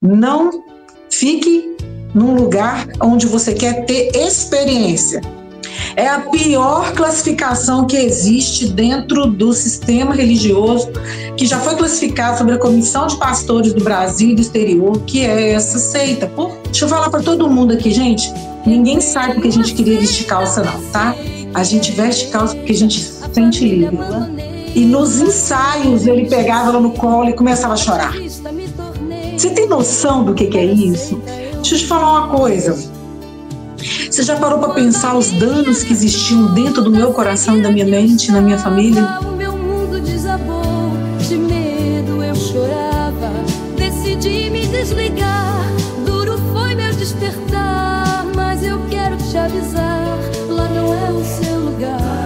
Não fique num lugar onde você quer ter experiência. É a pior classificação que existe dentro do sistema religioso, que já foi classificado sobre a Comissão de Pastores do Brasil e do exterior, que é essa seita. Deixa eu falar para todo mundo aqui, gente, ninguém sabe porque a gente queria vestir calça não, tá? A gente veste calça porque a gente se sente livre. E nos ensaios ele pegava ela no colo e começava a chorar. Você tem noção do que é isso? Deixa eu te falar uma coisa. Você já parou para pensar os danos que existiam dentro do meu coração, da minha mente, na minha família? O meu mundo desabou, de medo eu chorava, decidi me desligar, duro foi meu despertar, mas eu quero te avisar, lá não é o seu lugar.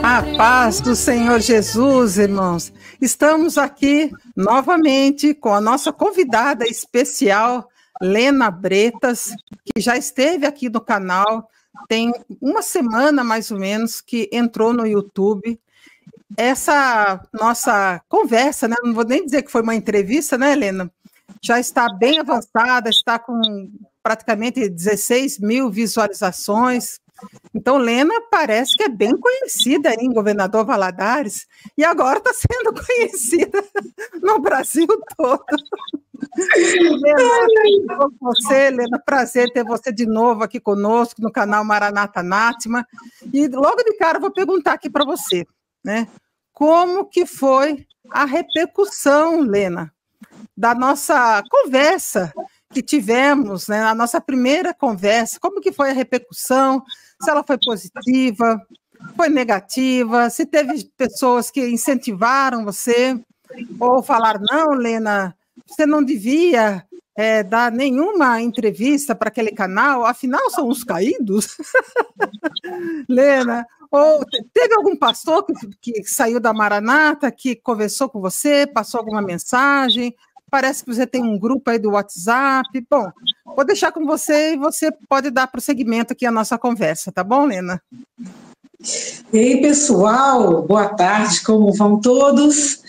A paz do Senhor Jesus, irmãos. Estamos aqui novamente com a nossa convidada especial, Lena Bretas, que já esteve aqui no canal, tem uma semana mais ou menos que entrou no YouTube. Essa nossa conversa, né, não vou nem dizer que foi uma entrevista, né, Lena? Já está bem avançada, está com praticamente 16 mil visualizações. Então, Lena parece que é bem conhecida aí em Governador Valadares e agora está sendo conhecida no Brasil todo. Lena, você, Lena, prazer ter você de novo aqui conosco no canal Maranata Nátima. E logo de cara eu vou perguntar aqui para você, né? Como que foi a repercussão, Lena, da nossa conversa que tivemos, né, na nossa primeira conversa? Como que foi a repercussão? Se ela foi positiva, foi negativa, se teve pessoas que incentivaram você, ou falaram, não, Lena, você não devia dar nenhuma entrevista para aquele canal, afinal são os caídos. Lena, ou teve algum pastor que saiu da Maranata, que conversou com você, passou alguma mensagem? Parece que você tem um grupo aí do WhatsApp. Bom, vou deixar com você e você pode dar prosseguimento aqui à nossa conversa, tá bom, Lena? Ei, pessoal, boa tarde, como vão todos?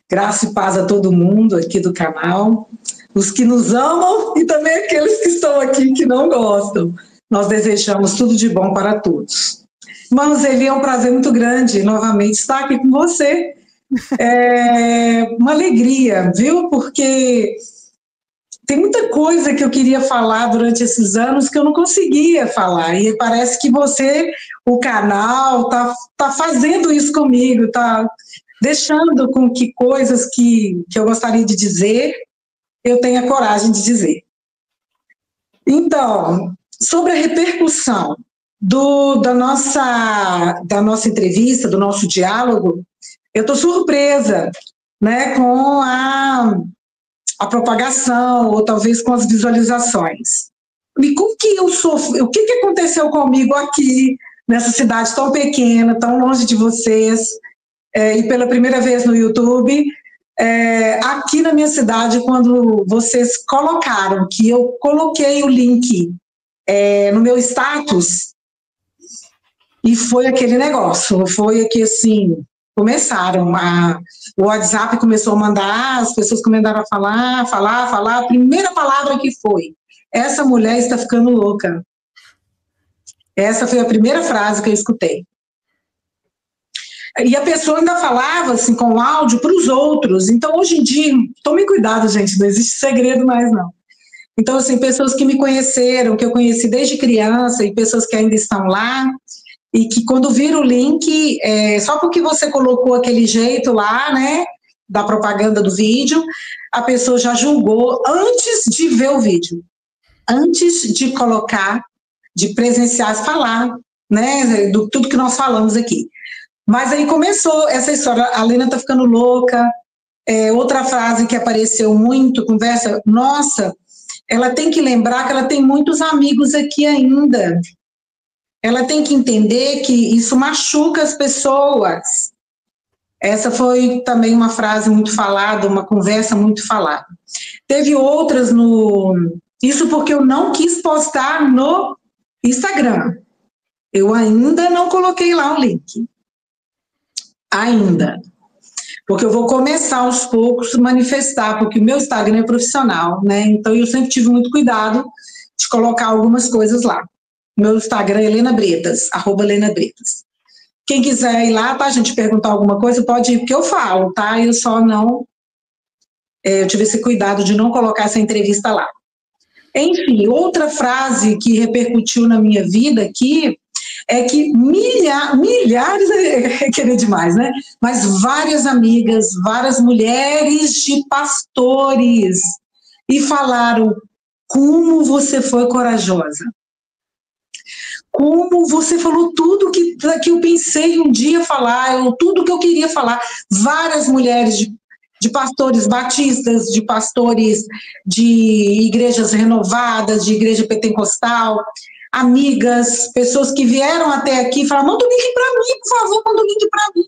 Graça e paz a todo mundo aqui do canal, os que nos amam e também aqueles que estão aqui que não gostam. Nós desejamos tudo de bom para todos. Irmãos, Eli, é um prazer muito grande novamente estar aqui com você. É uma alegria, viu? Porque tem muita coisa que eu queria falar durante esses anos que eu não conseguia falar, e parece que você, o canal, tá fazendo isso comigo, tá deixando com que coisas que eu gostaria de dizer, eu tenha coragem de dizer. Então, sobre a repercussão da nossa entrevista, do nosso diálogo, eu estou surpresa, né, com a propagação, ou talvez com as visualizações. E com que eu sofri, o que aconteceu comigo aqui, nessa cidade tão pequena, tão longe de vocês, e pela primeira vez no YouTube, aqui na minha cidade, quando vocês colocaram, que eu coloquei o link no meu status, e foi aquele negócio, foi que assim, começaram, o WhatsApp começou a mandar, as pessoas começaram a falar, a primeira palavra que foi, essa mulher está ficando louca. Essa foi a primeira frase que eu escutei. E a pessoa ainda falava assim, com áudio para os outros. Então, hoje em dia, tome cuidado, gente, não existe segredo mais, não. Então, assim, pessoas que me conheceram, que eu conheci desde criança, e pessoas que ainda estão lá, e que quando viram o link, só porque você colocou aquele jeito lá, né, da propaganda do vídeo, a pessoa já julgou antes de ver o vídeo, antes de colocar, de presenciar, falar, né, do tudo que nós falamos aqui. Mas aí começou essa história, a Lena tá ficando louca, outra frase que apareceu muito, conversa, nossa, ela tem que lembrar que ela tem muitos amigos aqui ainda. Ela tem que entender que isso machuca as pessoas. Essa foi também uma frase muito falada, uma conversa muito falada. Teve outras Isso porque eu não quis postar no Instagram. Eu ainda não coloquei lá o link. Ainda. porque eu vou começar aos poucos a manifestar, porque o meu Instagram é profissional, né? Então eu sempre tive muito cuidado de colocar algumas coisas lá. Meu Instagram é Helena Bretas, @HelenaBretas. Quem quiser ir lá, tá, gente, perguntar alguma coisa, pode ir, porque eu falo, tá? Eu só não... eu tive esse cuidado de não colocar essa entrevista lá. Enfim, outra frase que repercutiu na minha vida aqui é que milhares, é querer demais, né? Mas várias amigas, várias mulheres de pastores, e falaram: como você foi corajosa. Como você falou tudo que eu pensei um dia falar, tudo que eu queria falar. Várias mulheres de pastores batistas, de pastores de igrejas renovadas, de igreja pentecostal, amigas, pessoas que vieram até aqui e falaram: manda o link para mim, por favor, manda o link para mim.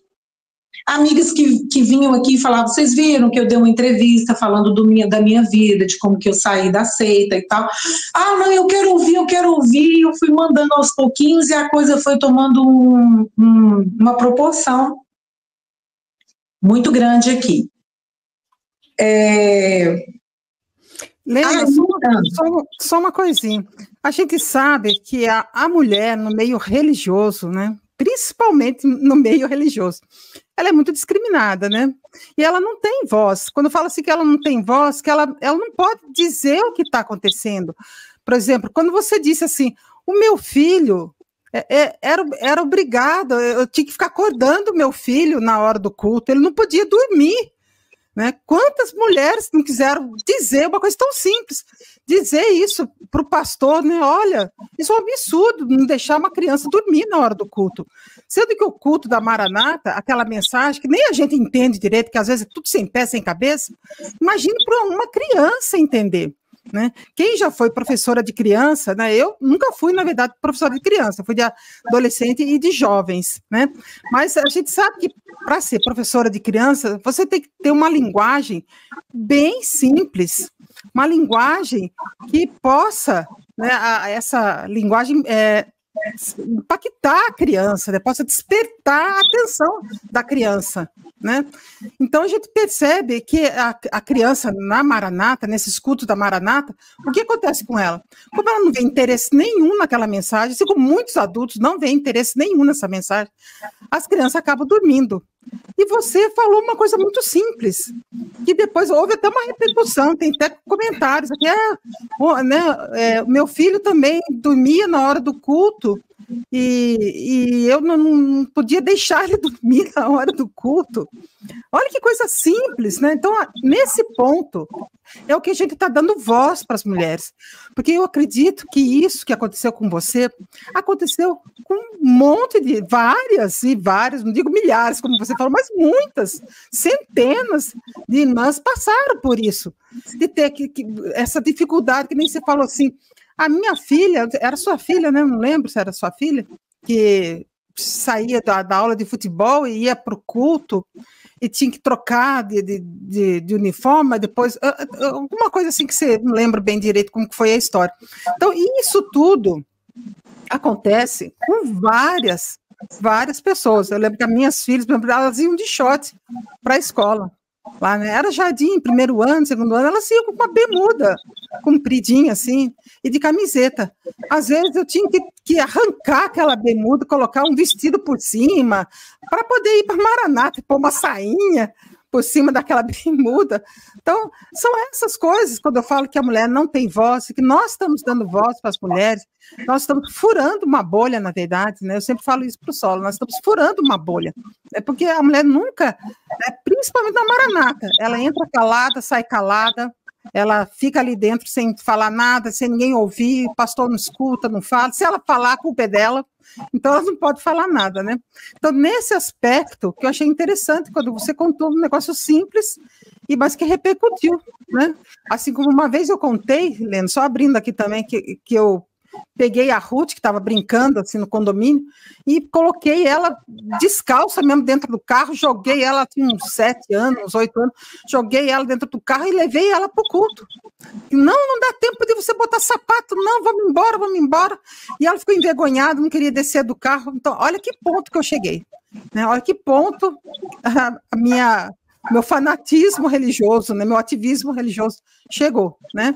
Amigas que vinham aqui e falavam: vocês viram que eu dei uma entrevista falando da minha vida, de como que eu saí da seita e tal. Ah, não, eu quero ouvir, eu fui mandando aos pouquinhos e a coisa foi tomando uma proporção muito grande aqui. Lena, só uma coisinha. A gente sabe que a mulher no meio religioso, né, principalmente no meio religioso, ela é muito discriminada, né? E ela não tem voz. Quando fala assim que ela não tem voz, que ela não pode dizer o que está acontecendo. Por exemplo, quando você disse assim: o meu filho era obrigado, eu tinha que ficar acordando o meu filho na hora do culto, ele não podia dormir. Né? Quantas mulheres não quiseram dizer uma coisa tão simples, dizer isso para o pastor, né? Olha, isso é um absurdo, não deixar uma criança dormir na hora do culto. Sendo que o culto da Maranata, aquela mensagem que nem a gente entende direito, que às vezes é tudo sem pé, sem cabeça, imagine para uma criança entender. Né? Quem já foi professora de criança, né? Eu nunca fui, na verdade, professora de criança, fui de adolescente e de jovens, né? Mas a gente sabe que para ser professora de criança, você tem que ter uma linguagem bem simples, uma linguagem que possa, né, essa linguagem impactar a criança, né, possa despertar a atenção da criança, né? Então a gente percebe que a criança na Maranata, nesses cultos da Maranata, o que acontece com ela? Como ela não vê interesse nenhum naquela mensagem, assim como muitos adultos não vêem interesse nenhum nessa mensagem, as crianças acabam dormindo. E você falou uma coisa muito simples, que depois houve até uma repercussão, tem até comentários aqui, meu filho também dormia na hora do culto, e eu não podia deixar ele dormir na hora do culto. Olha que coisa simples, né? Então, nesse ponto, é o que a gente está dando voz para as mulheres, porque eu acredito que isso que aconteceu com você, aconteceu com um monte de, várias, não digo milhares, como você falou, mas muitas, centenas de irmãs passaram por isso, de ter essa dificuldade, que nem você falou assim. A minha filha, era sua filha, né? Não lembro se era sua filha, que saía da aula de futebol e ia para o culto e tinha que trocar de uniforme, mas depois, alguma coisa assim que você não lembra bem direito como que foi a história. Então, isso tudo acontece com várias pessoas. Eu lembro que as minhas filhas, elas iam de short para a escola. Lá, né? Era jardim, primeiro ano, segundo ano, elas iam com uma bermuda compridinha assim, e de camiseta. Às vezes eu tinha que arrancar aquela bermuda, colocar um vestido por cima, para poder ir para Maranata, pôr uma sainha por cima daquela bermuda. Então, são essas coisas, quando eu falo que a mulher não tem voz, que nós estamos dando voz para as mulheres, nós estamos furando uma bolha, na verdade, né? Eu sempre falo isso para o Solo, nós estamos furando uma bolha, porque a mulher nunca, principalmente na Maranata, ela entra calada, sai calada, ela fica ali dentro sem falar nada, sem ninguém ouvir, o pastor não escuta, não fala, se ela falar, a culpa é dela, então ela não pode falar nada, né? Então, nesse aspecto, que eu achei interessante, quando você contou um negócio simples, mas que repercutiu, né? Assim como uma vez eu contei, Leno, só abrindo aqui também, que eu peguei a Ruth, que estava brincando assim no condomínio, e coloquei ela descalça mesmo dentro do carro, joguei ela, tinha uns 7 anos, 8 anos, joguei ela dentro do carro e levei ela para o culto. Não dá tempo de você botar sapato, não, vamos embora. E ela ficou envergonhada, não queria descer do carro. Então, olha que ponto que eu cheguei, né? Olha que ponto a minha meu fanatismo religioso, né, meu ativismo religioso chegou, né?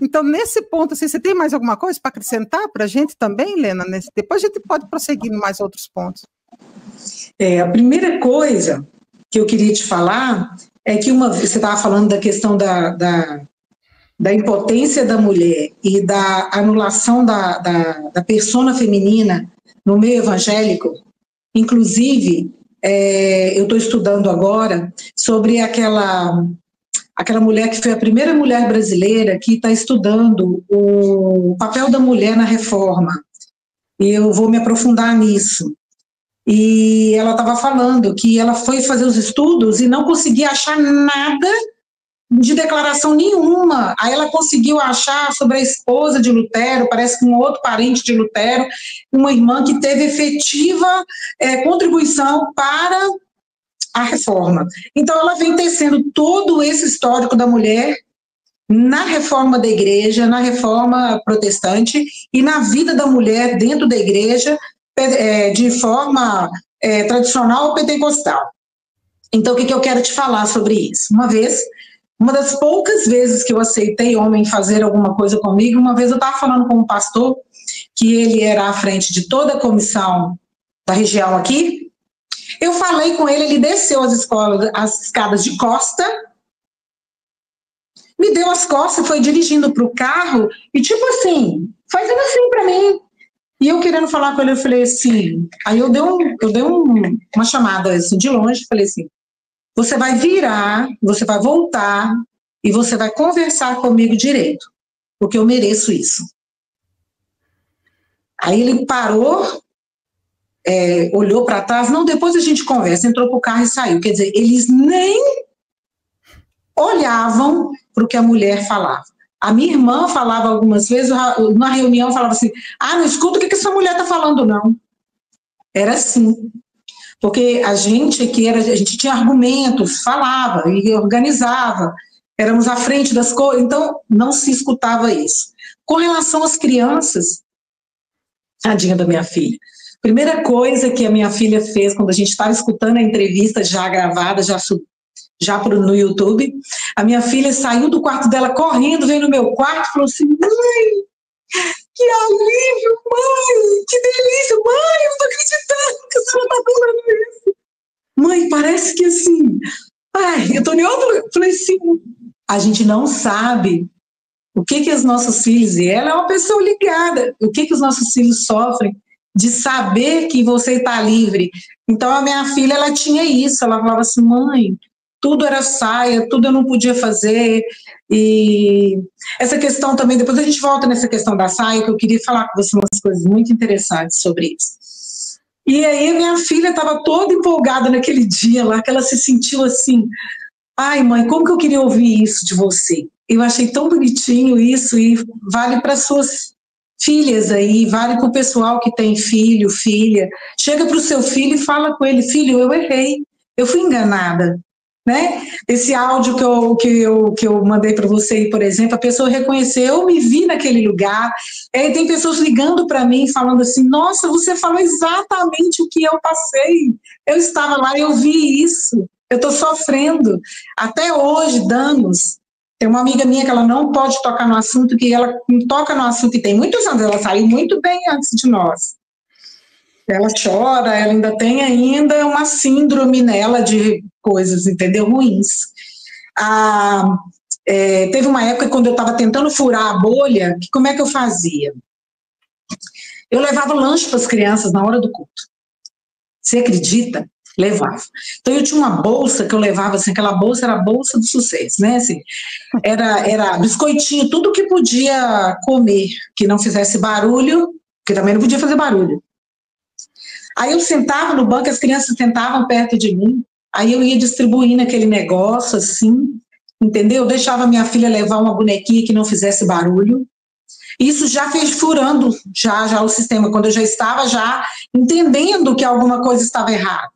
Então, nesse ponto, assim, você tem mais alguma coisa para acrescentar para a gente também, Lena? Depois a gente pode prosseguir em mais outros pontos. A primeira coisa que eu queria te falar é que você estava falando da questão da impotência da mulher e da anulação da persona feminina no meio evangélico. Inclusive, eu estou estudando agora sobre aquela mulher que foi a primeira mulher brasileira que está estudando o papel da mulher na reforma. E eu vou me aprofundar nisso. E ela estava falando que ela foi fazer os estudos e não conseguia achar nada de declaração nenhuma. Aí ela conseguiu achar sobre a esposa de Lutero, parece que um outro parente de Lutero, uma irmã que teve efetiva contribuição para a reforma. Então ela vem tecendo todo esse histórico da mulher na reforma da igreja, na reforma protestante e na vida da mulher dentro da igreja, de forma tradicional ou pentecostal. Então, o que eu quero te falar sobre isso? Uma das poucas vezes que eu aceitei homem fazer alguma coisa comigo, uma vez eu estava falando com um pastor, que ele era à frente de toda a comissão da região aqui, eu falei com ele, ele desceu as escadas de costa, me deu as costas, foi dirigindo para o carro, e tipo assim, fazendo assim para mim. E eu querendo falar com ele, eu falei assim, aí eu dei uma chamada assim, de longe, falei assim, você vai virar, você vai voltar e você vai conversar comigo direito, porque eu mereço isso. Aí ele parou, olhou para trás, não, depois a gente conversa, entrou pro carro e saiu. Quer dizer, eles nem olhavam para o que a mulher falava. A minha irmã falava algumas vezes, na reunião falava assim, não escuta o que essa mulher está falando, não. Era assim. Porque a gente tinha argumentos, falava e organizava, éramos à frente das coisas, então não se escutava isso. Com relação às crianças, tadinha da minha filha, primeira coisa que a minha filha fez quando a gente estava escutando a entrevista já gravada, já no YouTube, a minha filha saiu do quarto dela correndo, veio no meu quarto e falou assim, mãe, que alívio, mãe, que delícia, mãe, eu não tô acreditando que a senhora tá falando isso. Mãe, parece que assim, eu tô em outro, falei assim, a gente não sabe o que os nossos filhos, e ela é uma pessoa ligada, o que os nossos filhos sofrem de saber que você está livre. Então a minha filha, ela tinha isso, ela falava assim, mãe, tudo era saia, tudo eu não podia fazer, e essa questão também, depois a gente volta nessa questão da saia, que eu queria falar com você umas coisas muito interessantes sobre isso. E aí minha filha estava toda empolgada naquele dia lá, que ela se sentiu assim, ai mãe, como que eu queria ouvir isso de você? Eu achei tão bonitinho isso, e vale para suas filhas aí, vale para o pessoal que tem filho, filha, chega para o seu filho e fala com ele, filho, eu errei, eu fui enganada. Né? Esse áudio que eu mandei para você, por exemplo, a pessoa reconheceu, eu me vi naquele lugar, tem pessoas ligando para mim falando assim, nossa, você falou exatamente o que eu passei, eu estava lá, eu vi isso, eu estou sofrendo, até hoje, danos. Tem uma amiga minha que ela não pode tocar no assunto, que ela toca no assunto e tem muitos anos, ela saiu muito bem antes de nós. Ela chora, ela ainda tem uma síndrome nela de coisas, entendeu, ruins. Teve uma época quando eu estava tentando furar a bolha, que como é que eu fazia? Eu levava lanche para as crianças na hora do culto. Você acredita? Levava. Então eu tinha uma bolsa que eu levava, assim, aquela bolsa era a bolsa do sucesso, né, assim, era biscoitinho, tudo que podia comer, que não fizesse barulho, que também não podia fazer barulho. Aí eu sentava no banco, as crianças sentavam perto de mim, aí eu ia distribuindo aquele negócio assim, entendeu? Eu deixava minha filha levar uma bonequinha que não fizesse barulho. Isso já fez furando já o sistema, quando eu já estava entendendo que alguma coisa estava errada.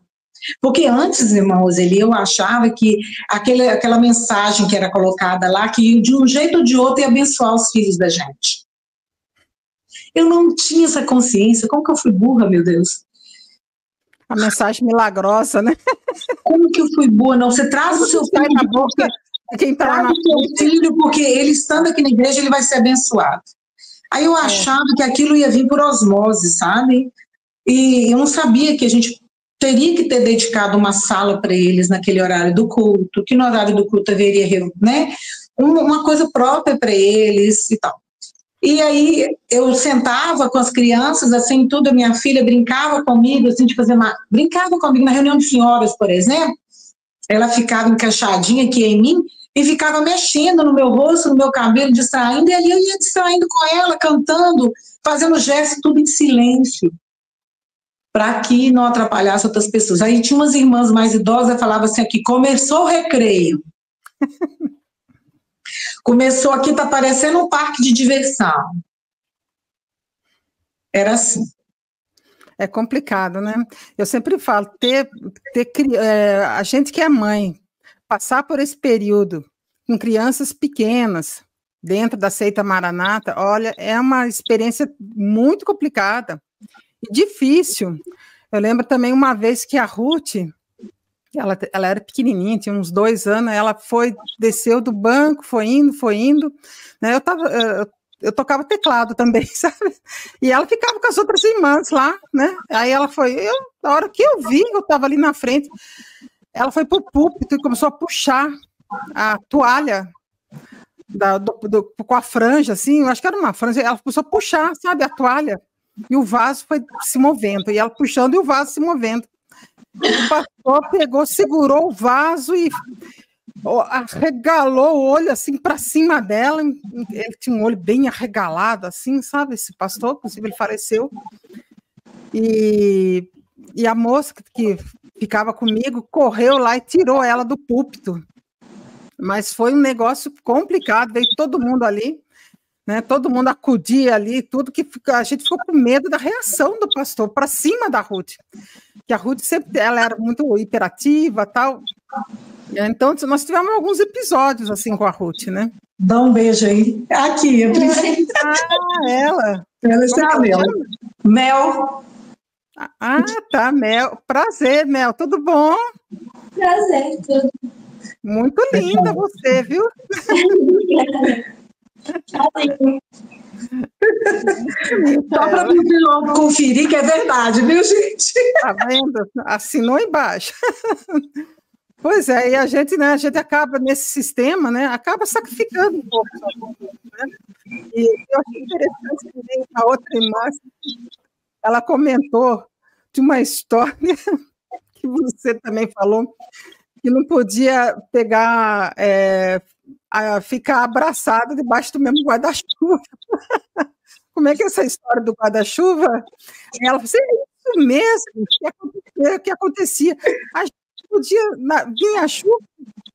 Porque antes, irmãos, eu achava que aquela mensagem que era colocada lá, que de um jeito ou de outro ia abençoar os filhos da gente. Eu não tinha essa consciência, como que eu fui burra, meu Deus? A mensagem milagrosa, né? Como que eu fui boa? Não, você traz o seu filho na boca, quem tá lá na filho, porque ele estando aqui na igreja, ele vai ser abençoado. Aí eu achava que aquilo ia vir por osmose, sabe? E eu não sabia que a gente teria que ter dedicado uma sala para eles naquele horário do culto, que no horário do culto haveria, né, uma coisa própria para eles e tal. E aí eu sentava com as crianças, assim, tudo, a minha filha brincava comigo, assim, de fazer brincava comigo na reunião de senhoras, por exemplo, ela ficava encaixadinha aqui em mim e ficava mexendo no meu rosto, no meu cabelo, distraindo, e ali eu ia distraindo com ela, cantando, fazendo gestos, tudo em silêncio, para que não atrapalhasse outras pessoas. Aí tinha umas irmãs mais idosas, falavam assim, aqui, começou o recreio. Começou aqui, tá parecendo um parque de diversão. Era assim. É complicado, né? Eu sempre falo, a gente que é mãe, passar por esse período com crianças pequenas, dentro da seita Maranata, olha, é uma experiência muito complicada e difícil. Eu lembro também uma vez que a Ruth, ela era pequenininha, tinha uns 2 anos, ela desceu do banco, foi indo, né? Eu tocava teclado também, sabe? E ela ficava com as outras irmãs lá, né? Aí ela na hora que eu vi, eu estava ali na frente, ela foi pro púlpito e começou a puxar a toalha com a franja, assim, eu acho que era uma franja, ela começou a puxar, sabe, a toalha, e o vaso foi se movendo, e ela puxando e o vaso se movendo. O pastor pegou, segurou o vaso e arregalou o olho assim para cima dela. Ele tinha um olho bem arregalado, assim, sabe? Esse pastor, inclusive, ele faleceu. E a moça que ficava comigo correu lá e tirou ela do púlpito. Mas foi um negócio complicado, veio todo mundo ali, né? Todo mundo acudia ali, tudo que a gente ficou com medo da reação do pastor para cima da Ruth. Que a Ruth sempre, ela era muito hiperativa, tal. Então nós tivemos alguns episódios assim com a Ruth, né? Dá um beijo aí. Aqui, a princesa. Ela. Ela é a Mel. Mel. Ah, tá, Mel. Prazer, Mel. Tudo bom? Prazer, tudo. Muito linda você, viu? Só para você logo conferir que é verdade, viu, gente? Tá vendo? Assinou embaixo. Pois é, e a gente, né, acaba nesse sistema, né, acaba sacrificando um pouco, né? E eu achei interessante também a outra irmã, ela comentou de uma história que você também falou, que não podia pegar, ficar abraçada debaixo do mesmo guarda-chuva. Como é que é essa história do guarda-chuva? Ela falou assim, é isso mesmo que acontecia. A gente podia, vinha a chuva,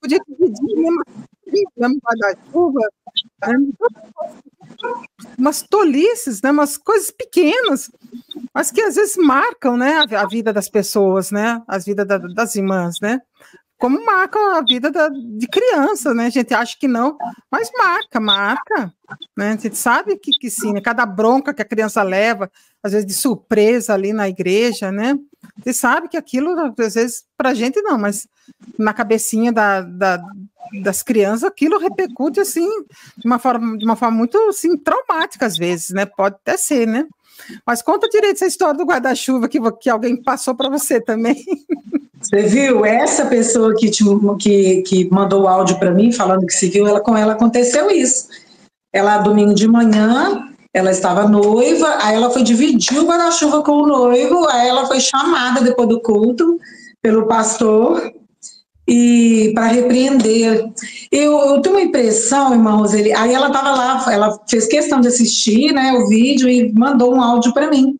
podia dividir mesmo guarda-chuva, umas tolices, né, umas coisas pequenas, mas que às vezes marcam, né, a vida das pessoas, né, as vidas das irmãs, né, como marca a vida de criança, né? A gente acha que não, mas marca, né? A gente sabe que sim, né? Cada bronca que a criança leva, às vezes de surpresa ali na igreja, né? Você sabe que aquilo, às vezes, para a gente não, mas na cabecinha das crianças, aquilo repercute, assim, de uma forma muito, assim, traumática, às vezes, né? Pode até ser, né? Mas conta direito essa história do guarda-chuva que alguém passou para você também. Você viu? Essa pessoa que mandou o áudio para mim, falando que se viu, com ela aconteceu isso. Ela, domingo de manhã, ela estava noiva, aí ela foi dividir o guarda-chuva com o noivo, aí ela foi chamada depois do culto pelo pastor e para repreender. Eu tenho uma impressão, irmã Roseli, aí ela estava lá, ela fez questão de assistir, né, o vídeo e mandou um áudio para mim,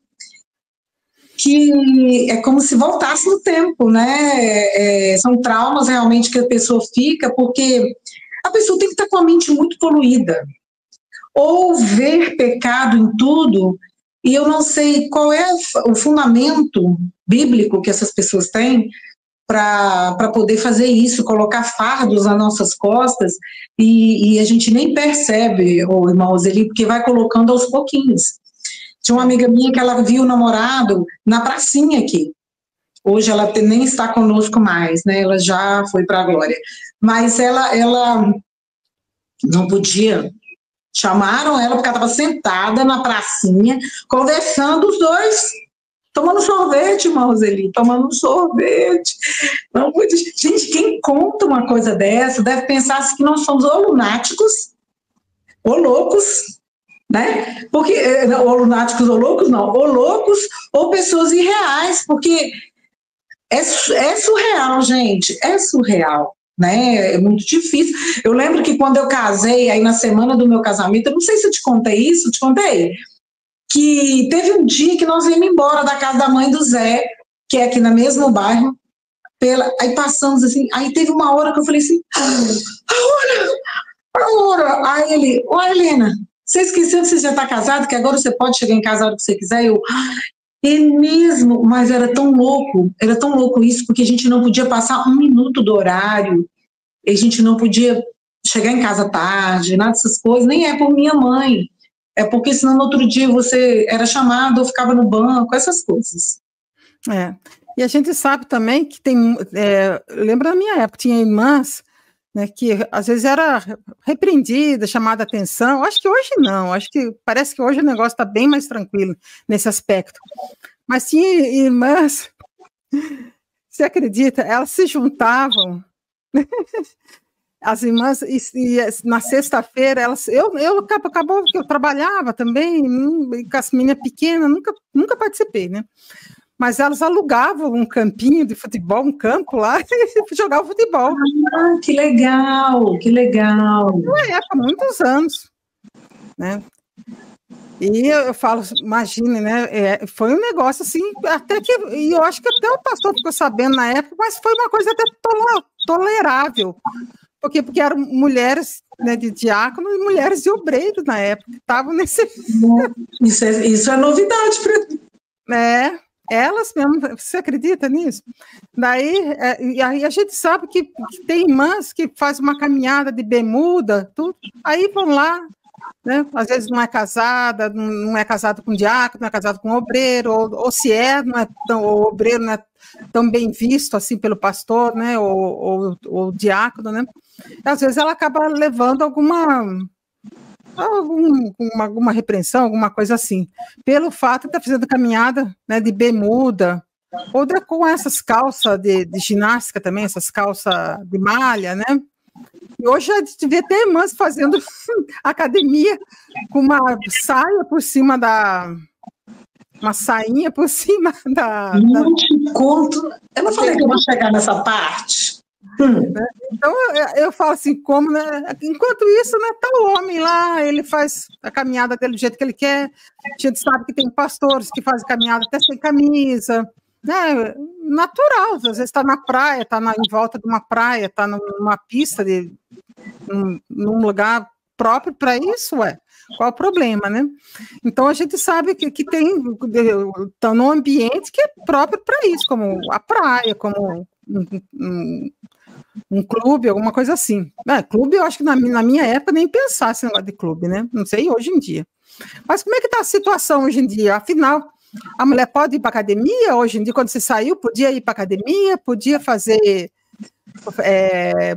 que é como se voltasse no tempo, né? São traumas realmente que a pessoa fica, porque a pessoa tem que estar com a mente muito poluída, ou ver pecado em tudo, e eu não sei qual é o fundamento bíblico que essas pessoas têm para poder fazer isso, colocar fardos nas nossas costas, e a gente nem percebe, irmã Roseli, porque vai colocando aos pouquinhos. Tinha uma amiga minha que ela viu o namorado na pracinha aqui. Hoje ela nem está conosco mais, né? Ela já foi para a glória. Mas ela não podia. Chamaram ela porque ela estava sentada na pracinha, conversando os dois, tomando sorvete, irmã Roseli, tomando sorvete. Não podia. Gente, quem conta uma coisa dessa deve pensar assim, que nós somos ou lunáticos, ou loucos, né? Porque, ou lunáticos ou loucos, não, ou loucos ou pessoas irreais, porque é surreal, gente, é surreal. Né? É muito difícil. Eu lembro que quando eu casei, aí na semana do meu casamento, eu não sei se eu te contei isso, te contei, que teve um dia que nós íamos embora da casa da mãe do Zé, que é aqui no mesmo bairro, aí passamos assim, aí teve uma hora que eu falei assim, a hora, aí ele, ô Helena, você esqueceu que você já está casado, que agora você pode chegar em casa a hora que você quiser? É mesmo, mas era tão louco isso, porque a gente não podia passar um minuto do horário, a gente não podia chegar em casa tarde, nada dessas coisas, nem é por minha mãe, é porque senão no outro dia você era chamado ou ficava no banco, essas coisas. E a gente sabe também que tem, lembra da minha época, tinha irmãs, né, que às vezes era repreendida, chamada atenção. Acho que hoje não, parece que hoje o negócio está bem mais tranquilo nesse aspecto. Mas tinha irmãs, você acredita, elas se juntavam, as irmãs, e na sexta-feira, acabou que eu trabalhava também, com as meninas pequenas, nunca participei, né? Mas elas alugavam um campinho de futebol, um campo lá, e jogavam futebol. Ah, que legal, que legal. Há muitos anos, né? E eu falo, imagine, né? Foi um negócio assim, até que, e eu acho que até o pastor ficou sabendo na época, mas foi uma coisa até tolerável, porque eram mulheres, né, de diácono e mulheres de obreiro na época, que estavam nesse... Isso é novidade para mim. Elas mesmo, você acredita nisso? Daí, e aí a gente sabe que tem irmãs que fazem uma caminhada de bermuda, tudo, aí vão lá, né? Às vezes não é casada com diácono, não é casado com obreiro, ou se o obreiro não é tão bem visto assim pelo pastor, né? Ou diácono, né? Às vezes ela acaba levando alguma repreensão, alguma coisa assim, pelo fato de estar fazendo caminhada, né, de bermuda, ou com essas calças de ginástica também, essas calças de malha, né? E hoje já devia ter irmãs fazendo academia com uma saia por cima uma sainha por cima da... Não te conto, eu não falei que eu vou chegar nessa parte. Então eu falo assim, como, né? Enquanto isso, né, tá o homem lá, ele faz a caminhada dele do jeito que ele quer. A gente sabe que tem pastores que fazem caminhada até sem camisa, né? Natural, às vezes está na praia, está em volta de uma praia, está numa pista num lugar próprio para isso, qual o problema, né? Então a gente sabe que estão num ambiente que é próprio para isso, como a praia, como um clube, alguma coisa assim. Clube, eu acho que na minha época nem pensar esse negócio de clube, né? Não sei hoje em dia. Mas como é que está a situação hoje em dia? Afinal, a mulher pode ir para academia hoje em dia? Quando você saiu, podia ir para academia, podia fazer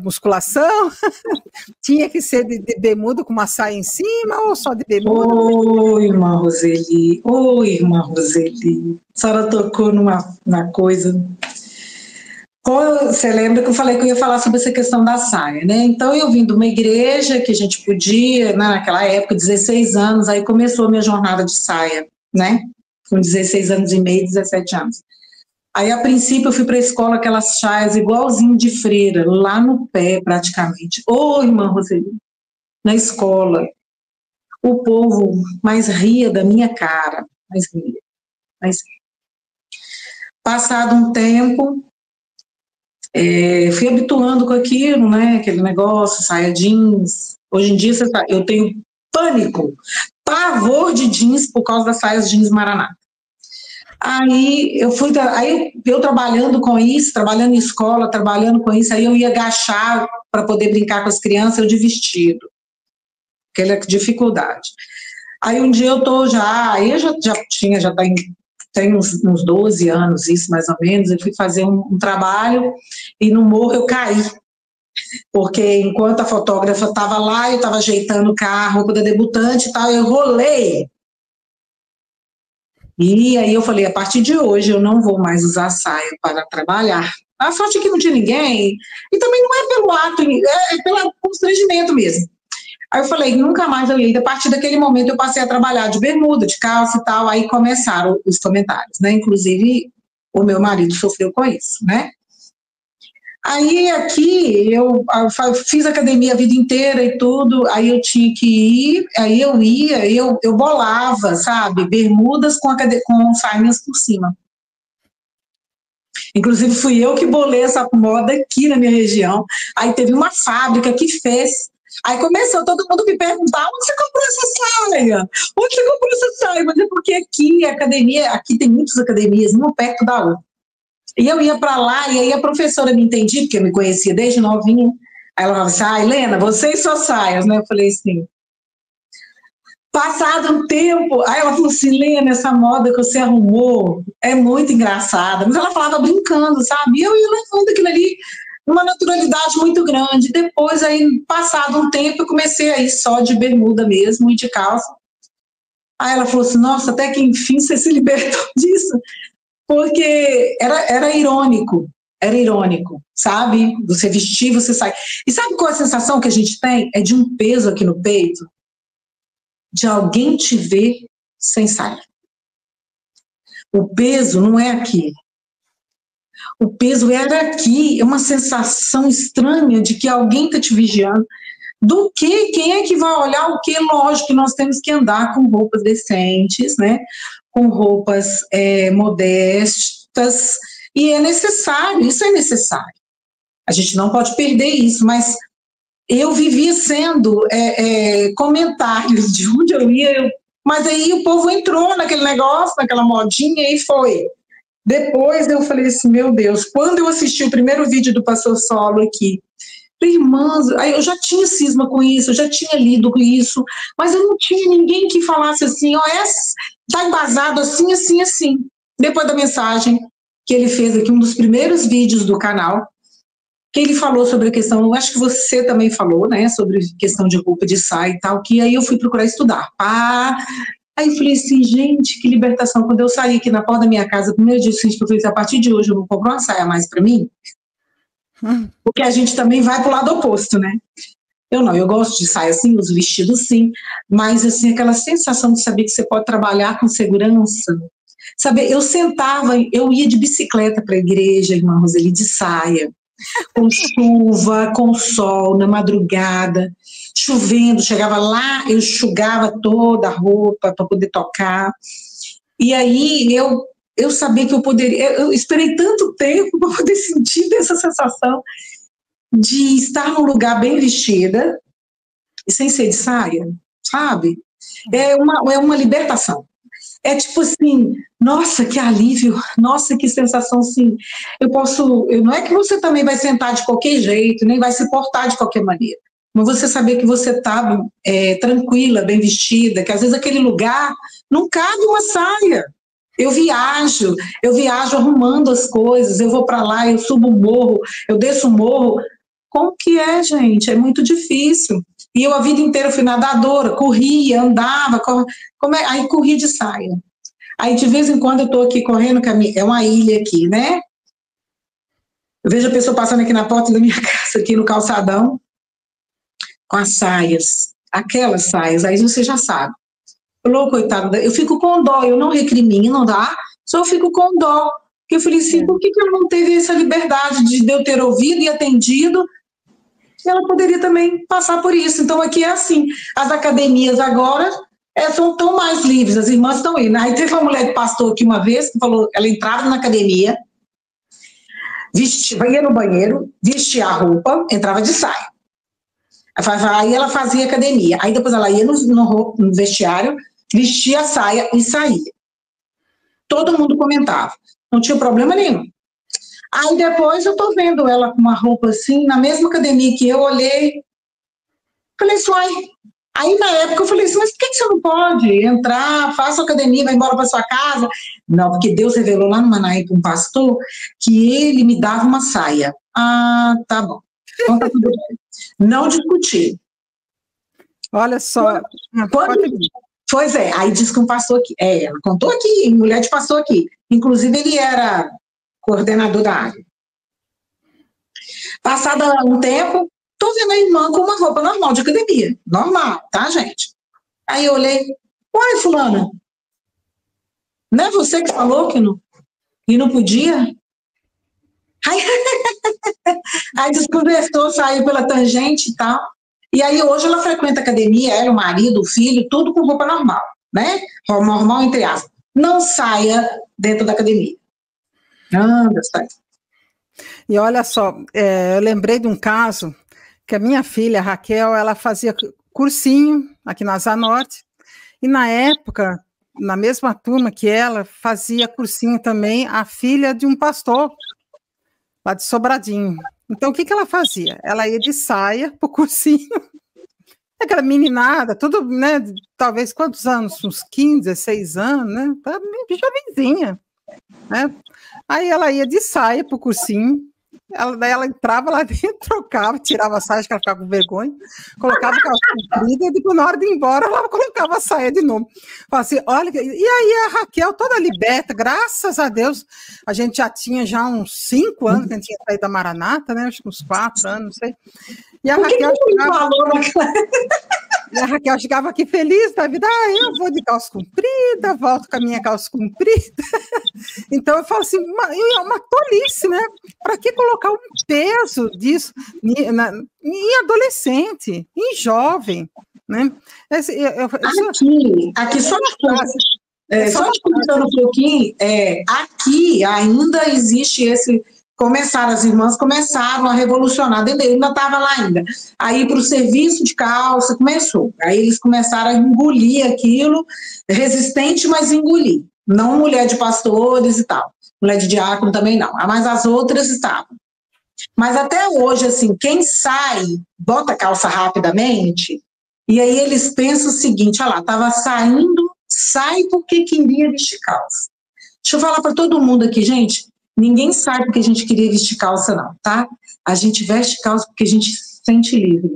musculação, tinha que ser de bermuda com uma saia em cima ou só de bermuda? Oi, irmã Roseli, a senhora tocou na coisa. Você lembra que eu falei que eu ia falar sobre essa questão da saia, né? Então eu vim de uma igreja que a gente podia, naquela época, 16 anos, aí começou a minha jornada de saia, né? Com 16 anos e meio, 17 anos. Aí, a princípio, eu fui para a escola, aquelas saias igualzinho de freira, lá no pé, praticamente. Irmã Roseli, na escola, o povo mais ria da minha cara, mais ria. Passado um tempo, fui habituando com aquilo, né, aquele negócio, saia jeans. Hoje em dia, você sabe, eu tenho pavor de jeans por causa das saias jeans Maranata. Aí eu trabalhando com isso, trabalhando em escola, trabalhando com isso, aí eu ia agachar para poder brincar com as crianças, eu de vestido, aquela dificuldade. Aí um dia eu tô já tá tem uns 12 anos, isso mais ou menos, eu fui fazer um trabalho e no morro eu caí. Porque enquanto a fotógrafa estava lá, eu estava ajeitando o carro, roupa da debutante e tal, eu rolei. E aí eu falei, a partir de hoje eu não vou mais usar saia para trabalhar. A sorte é que não tinha ninguém, e também não é pelo ato, é pelo constrangimento mesmo. Aí eu falei, nunca mais eu ia. E a partir daquele momento eu passei a trabalhar de bermuda, de calça e tal, aí começaram os comentários, né? Inclusive o meu marido sofreu com isso, né? Aí aqui eu fiz academia a vida inteira e tudo, aí eu tinha que ir, aí eu bolava, sabe, bermudas com saias por cima. Inclusive fui eu que bolei essa moda aqui na minha região, aí teve uma fábrica que fez, aí começou todo mundo me perguntar, onde você comprou essa saia? Onde você comprou essa saia? Mas é porque aqui, aqui tem muitas academias, uma perto da outra. E eu ia para lá, e aí a professora me entendia, porque eu me conhecia desde novinha. Aí ela falava assim, Helena, você e suas saias, né? Eu falei assim. Passado um tempo, aí ela falou assim, Helena, essa moda que você arrumou é muito engraçada. Mas ela falava brincando, sabe? E eu ia levando aquilo ali numa naturalidade muito grande. Depois, aí, passado um tempo, eu comecei a ir só de bermuda mesmo e de calça. Aí ela falou assim, nossa, até que enfim você se libertou disso. Porque era irônico, sabe? Você vestir, você sai. E sabe qual é a sensação que a gente tem? É de um peso aqui no peito, de alguém te ver sem saia. O peso não é aqui. O peso era aqui, é uma sensação estranha de que alguém está te vigiando. Do que? Quem é que vai olhar o quê? Lógico que nós temos que andar com roupas decentes, né? Com roupas modestas, e é necessário, isso é necessário. A gente não pode perder isso, mas eu vivia sendo comentários de onde eu ia, mas aí o povo entrou naquele negócio, naquela modinha, e foi. Depois eu falei assim, meu Deus, quando eu assisti o primeiro vídeo do Pastor Solo aqui, irmãs, eu já tinha cisma com isso, eu já tinha lido com isso, mas eu não tinha ninguém que falasse assim, está embasado assim, assim, assim. Depois da mensagem que ele fez aqui, um dos primeiros vídeos do canal, que ele falou sobre a questão, eu acho que você também falou, né, sobre questão de roupa de saia e tal, que aí eu fui procurar estudar. Aí eu falei assim, gente, que libertação. Quando eu saí aqui na porta da minha casa, o primeiro dia que eu falei, a partir de hoje eu vou comprar uma saia a mais para mim, porque a gente também vai para o lado oposto, né? Eu gosto de saia assim, os vestidos sim, mas assim, aquela sensação de saber que você pode trabalhar com segurança. Sabe, eu ia de bicicleta para a igreja, irmã Roseli, de saia, com chuva, com sol, na madrugada, chovendo, chegava lá, eu enxugava toda a roupa para poder tocar, e aí eu sabia que eu poderia, eu esperei tanto tempo para poder sentir essa sensação de estar num lugar bem vestida, e sem ser de saia, sabe? É uma libertação. É tipo assim, nossa, que alívio, nossa, que sensação, assim, não é que você também vai sentar de qualquer jeito, nem vai se portar de qualquer maneira, mas você saber que você está tranquila, bem vestida, que às vezes aquele lugar não cabe uma saia. Eu viajo arrumando as coisas, eu vou para lá, eu subo o morro, eu desço o morro. Como que é, gente? É muito difícil. E eu a vida inteira fui nadadora, corria, andava, aí corria de saia. Aí de vez em quando eu estou aqui correndo, é uma ilha aqui, né? Eu vejo a pessoa passando aqui na porta da minha casa, aqui no calçadão, com as saias, aquelas saias, aí você já sabe. Coitada, eu fico com dó, eu não recrimino, não dá, só eu fico com dó. Porque eu falei assim, por que ela não teve essa liberdade de eu ter ouvido e atendido? Ela poderia também passar por isso. Então aqui é assim, as academias agora são tão mais livres, as irmãs estão indo. Aí teve uma mulher que pastor aqui uma vez, que falou, ela entrava na academia, ia no banheiro, vestia a roupa, entrava de saia. Aí ela fazia academia, aí depois ela ia no vestiário, vestia a saia e saía. Todo mundo comentava, não tinha problema nenhum. Aí depois eu tô vendo ela com uma roupa assim, na mesma academia que eu olhei, falei assim, Aí, na época, eu falei assim, mas por que você não pode entrar, faça academia, vai embora para sua casa? Não, porque Deus revelou lá no Manaí para um pastor que ele me dava uma saia. Ah, tá bom. Então tá tudo bem. Não discuti. Olha só. Pois é, aí disse que um pastor aqui, ela contou aqui, mulher de pastor aqui. Inclusive, ele era coordenador da área. Passado um tempo, tô vendo a irmã com uma roupa normal de academia. Normal, tá, gente? Aí eu olhei, uai, fulana, não é você que falou que não podia? Aí desconversou, saiu pela tangente e tal. E aí hoje ela frequenta academia, ela, o marido, o filho, tudo com roupa normal, né? Normal, entre aspas. Não saia dentro da academia. Anda, sai. E olha só, eu lembrei de um caso que a minha filha, a Raquel, ela fazia cursinho aqui na Asa Norte, e na época, na mesma turma que ela, fazia cursinho também a filha de um pastor, lá de Sobradinho. Então, o que ela fazia? Ela ia de saia para o cursinho, aquela meninada, tudo, né, talvez quantos anos? Uns 15, 16 anos, né? Jovenzinha, né? Aí ela ia de saia para o cursinho, daí ela entrava lá dentro, trocava, tirava a saia, acho que ela ficava com vergonha, colocava a calça comprida, e depois, na hora de ir embora, ela colocava a saia de novo. Falava assim, olha, e aí a Raquel toda liberta, graças a Deus, a gente já tinha uns 5 anos que a gente tinha saído da Maranata, né? Acho que uns 4 anos, não sei. E a Raquel chegava aqui feliz da vida, eu vou de calça comprida, volto com a minha calça comprida. Então eu falo assim, é uma tolice, né? Para que colocar um peso disso em adolescente, em jovem, né? Aqui só te comentando um pouquinho, aqui ainda existe esse. As irmãs começaram a revolucionar, ele ainda estava lá ainda. Aí para o serviço de calça começou. Aí eles começaram a engolir aquilo, resistente, mas engolir. Não mulher de pastores e tal. Mulher de diácono também não. Mas as outras estavam. Mas até hoje, assim, quem sai, bota a calça rapidamente, e aí eles pensam o seguinte, olha lá, estava saindo, sai porque queria vestir calça. Deixa eu falar para todo mundo aqui, gente. Ninguém sai porque a gente queria vestir calça, não, tá? A gente veste calça porque a gente se sente livre.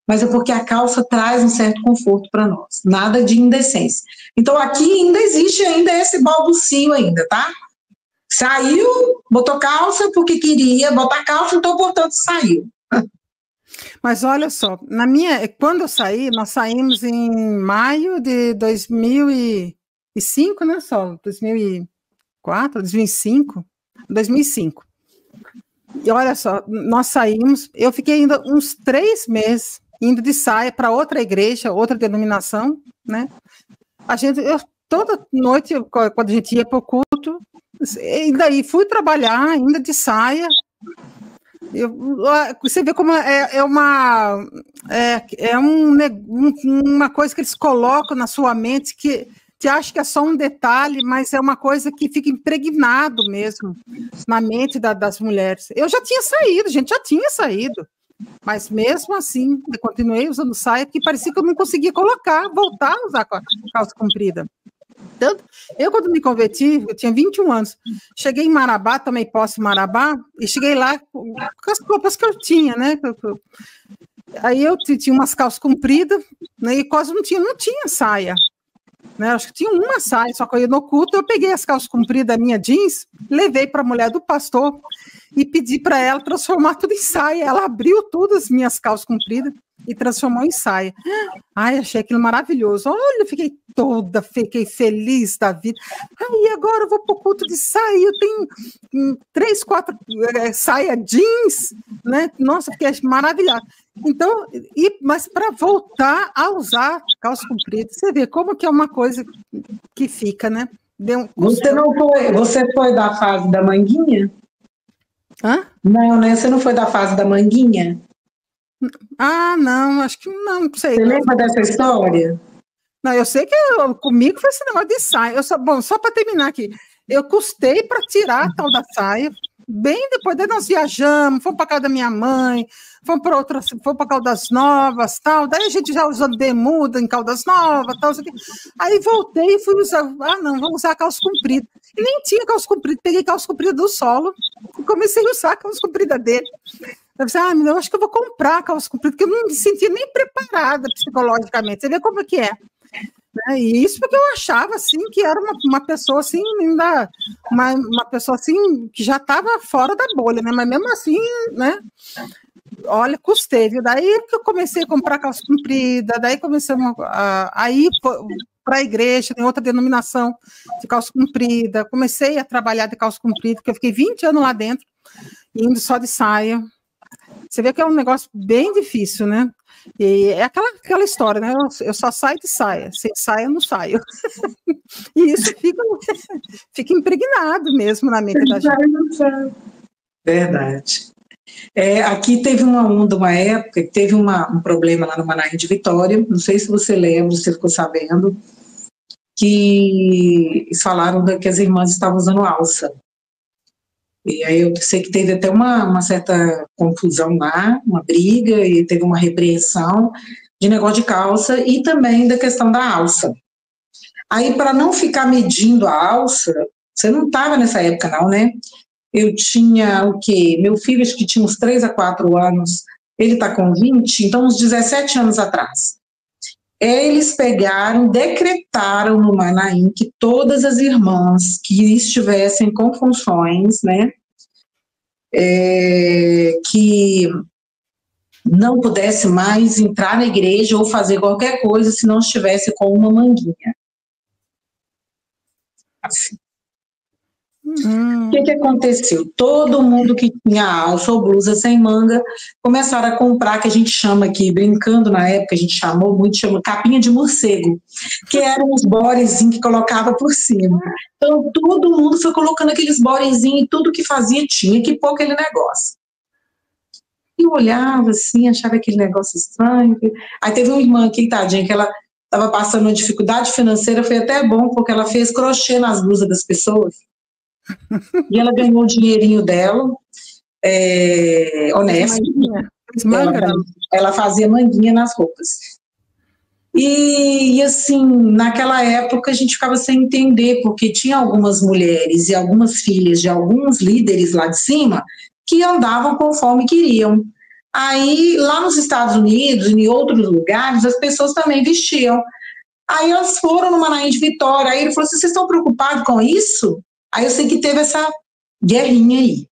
Mas é porque a calça traz um certo conforto para nós. Nada de indecência. Então, aqui ainda existe esse balbucio ainda, tá? Saiu, botou calça porque queria botar calça, então, portanto, saiu. Mas olha só, quando eu saí, nós saímos em maio de 2005, né, Sol? 2004, 2005? 2005. E olha só, nós saímos, eu fiquei ainda uns 3 meses indo de saia para outra igreja, outra denominação, né? Toda noite, quando a gente ia para o culto, e daí fui trabalhar ainda de saia. Você vê como uma coisa que eles colocam na sua mente que acha que é só um detalhe, mas é uma coisa que fica impregnado mesmo na mente das mulheres. Eu já tinha saído, a gente já tinha saído, mas mesmo assim, eu continuei usando saia, que parecia que eu não conseguia voltar a usar calça comprida. Tanto, eu, quando me converti, eu tinha 21 anos, cheguei em Marabá, tomei posse em Marabá, e cheguei lá com as roupas que eu tinha, né? Aí eu tinha umas calças compridas, né, e quase não tinha saia. Né, acho que tinha uma saia, só que eu ia no culto, eu peguei as calças compridas da minha jeans, levei para a mulher do pastor e pedi para ela transformar tudo em saia. Ela abriu todas as minhas calças compridas e transformou em saia. Ai, achei aquilo maravilhoso. Olha, fiquei feliz da vida. Aí agora eu vou para o culto de saia, eu tenho 3, 4 saia jeans, né? Nossa, fiquei maravilhada. Então, mas para voltar a usar calça comprida, você vê como que é uma coisa que fica, né? Você foi da fase da manguinha? Hã? Não, né? Você não foi da fase da manguinha? Ah, não, acho que não sei. Você lembra dessa história? Não, eu sei que comigo foi esse negócio de saia. Só para terminar aqui, eu custei para tirar a tal da saia, bem depois, daí nós viajamos, fomos para casa da minha mãe, fomos para Caldas Novas, tal, daí a gente já usando bermuda em Caldas Novas, tal, aí voltei e fui usar, não, vamos usar calça comprida, e nem tinha calça comprida, peguei calça comprida do Solo, e comecei a usar a calça comprida dele. Eu pensei, eu acho que eu vou comprar calça comprida, porque eu não me sentia nem preparada psicologicamente, você vê como é que é. E isso porque eu achava assim que era uma pessoa assim, ainda uma pessoa assim que já estava fora da bolha, né? Mas mesmo assim, né? Olha, custei, viu? Daí que eu comecei a comprar calça comprida, daí começamos a ir para a igreja, tem outra denominação de calça comprida, comecei a trabalhar de calça comprida, porque eu fiquei 20 anos lá dentro, indo só de saia. Você vê que é um negócio bem difícil, né? E é aquela história, né? Eu só saio de saia, sem saia eu não saio. E isso fica impregnado mesmo na mente da gente. Verdade. Aqui teve uma época que teve um problema lá no Manaim de Vitória, não sei se você lembra, se você ficou sabendo, que eles falaram que as irmãs estavam usando alça. E aí eu sei que teve até uma certa confusão lá, uma briga, e teve uma repreensão de negócio de calça e também da questão da alça. Aí, para não ficar medindo a alça, você não estava nessa época não, né? Eu tinha o quê? Meu filho, acho que tinha uns 3 a 4 anos, ele está com 20, então uns 17 anos atrás. Eles decretaram no Manaim que todas as irmãs que estivessem com funções, né, que não pudesse mais entrar na igreja ou fazer qualquer coisa se não estivesse com uma manguinha. Assim. O que aconteceu? Todo mundo que tinha alça ou blusa sem manga começaram a comprar, que a gente chama aqui, brincando na época, a gente chama capinha de morcego, que eram uns borezinhos que colocava por cima. Então todo mundo foi colocando aqueles borezinhos e tudo que fazia tinha que pôr aquele negócio. E eu olhava assim, achava aquele negócio estranho. Aí teve uma irmã aqui, tadinha, que ela estava passando uma dificuldade financeira, foi até bom, porque ela fez crochê nas blusas das pessoas. E ela ganhou o dinheirinho dela, honesto. Ela fazia manguinha nas roupas. E assim, naquela época a gente ficava sem entender, porque tinha algumas mulheres e algumas filhas de alguns líderes lá de cima que andavam conforme queriam. Aí, lá nos Estados Unidos e em outros lugares, as pessoas também vestiam. Aí elas foram no Manaim de Vitória, aí ele falou assim, vocês estão preocupados com isso? Aí eu sei que teve essa guerrinha aí,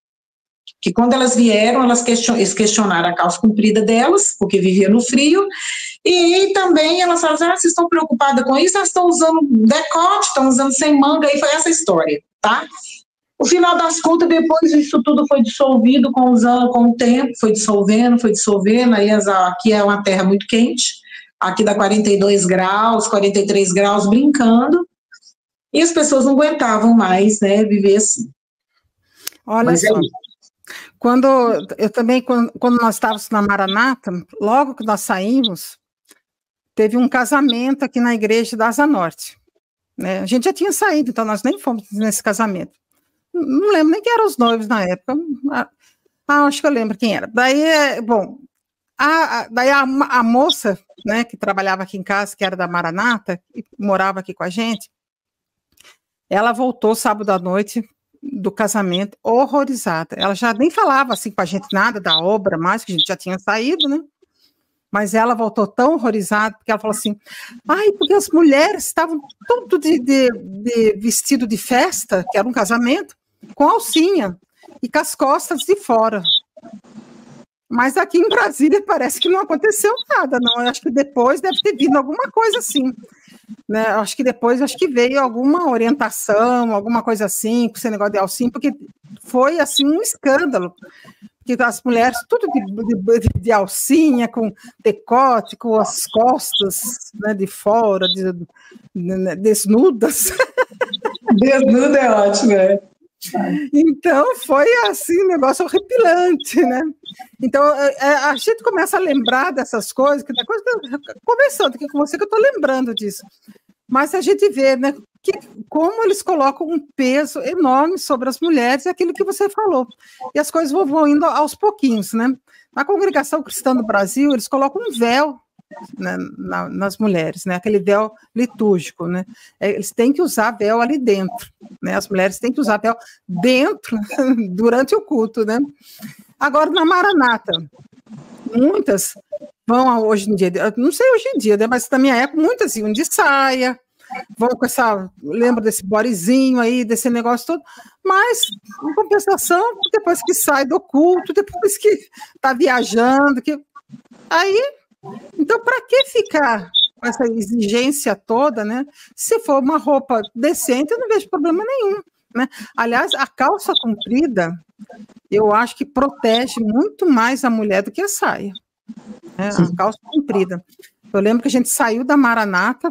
que quando elas vieram, eles questionaram a calça comprida delas, porque vivia no frio, e também elas falaram, vocês estão preocupadas com isso? Elas estão usando decote, estão usando sem manga, aí foi essa história, tá? O final das contas, depois isso tudo foi dissolvido com o tempo, foi dissolvendo, aí aqui é uma terra muito quente, aqui dá 42 graus, 43 graus, brincando, e as pessoas não aguentavam mais, né, viver assim. Olha só, quando nós estávamos na Maranata, logo que nós saímos, teve um casamento aqui na igreja da Asa Norte, né? A gente já tinha saído, então nós nem fomos nesse casamento. Não lembro nem quem eram os noivos na época. Acho que eu lembro quem era. Daí, bom, daí a moça, né, que trabalhava aqui em casa, que era da Maranata, que morava aqui com a gente, ela voltou sábado à noite do casamento horrorizada. Ela já nem falava assim com a gente nada da obra mais, que a gente já tinha saído, né? Mas ela voltou tão horrorizada, porque ela falou assim, porque as mulheres estavam tudo de vestido de festa, que era um casamento, com alcinha e com as costas de fora. Mas aqui em Brasília parece que não aconteceu nada, não. Eu acho que depois deve ter vindo alguma coisa assim, né? Acho que depois veio alguma orientação, alguma coisa assim, com esse negócio de alcinha, porque foi assim um escândalo. Que as mulheres tudo de alcinha, com decote, com as costas, né, de fora, desnudas. Desnuda é ótimo, né? Então, foi assim, um negócio horripilante, né? Então, a gente começa a lembrar dessas coisas, que depois conversando aqui com você, que eu estou lembrando disso. Mas a gente vê, né, como eles colocam um peso enorme sobre as mulheres, é aquilo que você falou. E as coisas vão indo aos pouquinhos, né? Na Congregação Cristã do Brasil, eles colocam um véu, né, nas mulheres, né? Aquele véu litúrgico, né? Eles têm que usar véu ali dentro, né? As mulheres têm que usar véu dentro, durante o culto, né? Agora, na Maranata, muitas vão hoje em dia, não sei hoje em dia, né, mas na minha época, muitas iam de saia, vão com essa, lembra desse bodezinho aí, desse negócio todo, mas, em compensação, depois que sai do culto, depois que está viajando, aí, então, para que ficar com essa exigência toda, né? Se for uma roupa decente, eu não vejo problema nenhum, né? Aliás, a calça comprida, eu acho que protege muito mais a mulher do que a saia, né? A calça comprida. Eu lembro que a gente saiu da Maranata,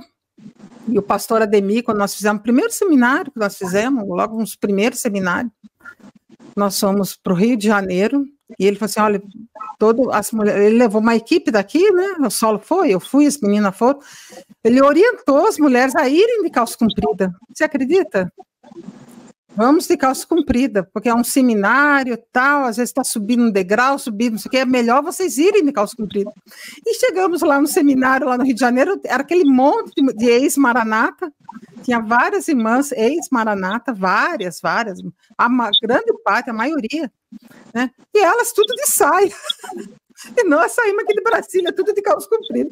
e o pastor Ademir, quando nós fizemos o primeiro seminário que nós fizemos, logo nos primeiros seminários, nós fomos para o Rio de Janeiro, e ele falou assim, olha, ele levou uma equipe daqui, né, o Solo foi, eu fui, as meninas foram, ele orientou as mulheres a irem de calça comprida, você acredita? Vamos de calça comprida, porque é um seminário tal, às vezes está subindo um degrau, subindo, não sei o que, é melhor vocês irem de calça comprida. E chegamos lá no seminário, lá no Rio de Janeiro, era aquele monte de ex-maranata, tinha várias irmãs ex-maranata, várias, a grande parte, a maioria, né? E elas tudo de saia. E nós saímos aqui de Brasília, tudo de calça comprida.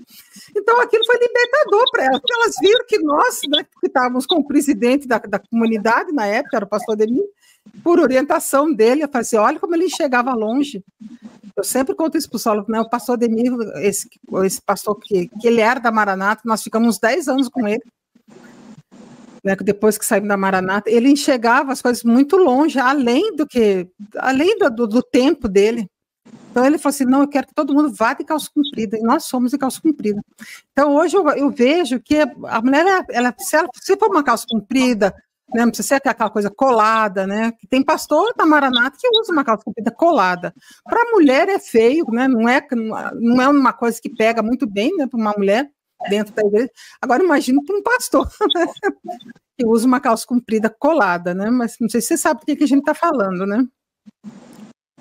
Então, aquilo foi libertador para elas, porque elas viram que nós, né, que estávamos com o presidente da comunidade, na época, era o pastor Ademir, por orientação dele, eu falei assim, olha como ele enxergava longe. Eu sempre conto isso para o Saulo, né, o pastor Ademir, esse pastor que ele era da Maranata, nós ficamos uns 10 anos com ele, né, depois que saímos da Maranata, ele enxergava as coisas muito longe, além do tempo dele. Então ele falou assim, não, eu quero que todo mundo vá de calça comprida, e nós somos de calça comprida. Então hoje eu vejo que a mulher, se for uma calça comprida, né, não precisa ser aquela coisa colada, né, que tem pastor da Maranata que usa uma calça comprida colada. Para a mulher é feio, né, não é uma coisa que pega muito bem, né, para uma mulher dentro da igreja. Agora imagina para um pastor, né, que usa uma calça comprida colada, né, mas não sei se você sabe do que a gente está falando, né.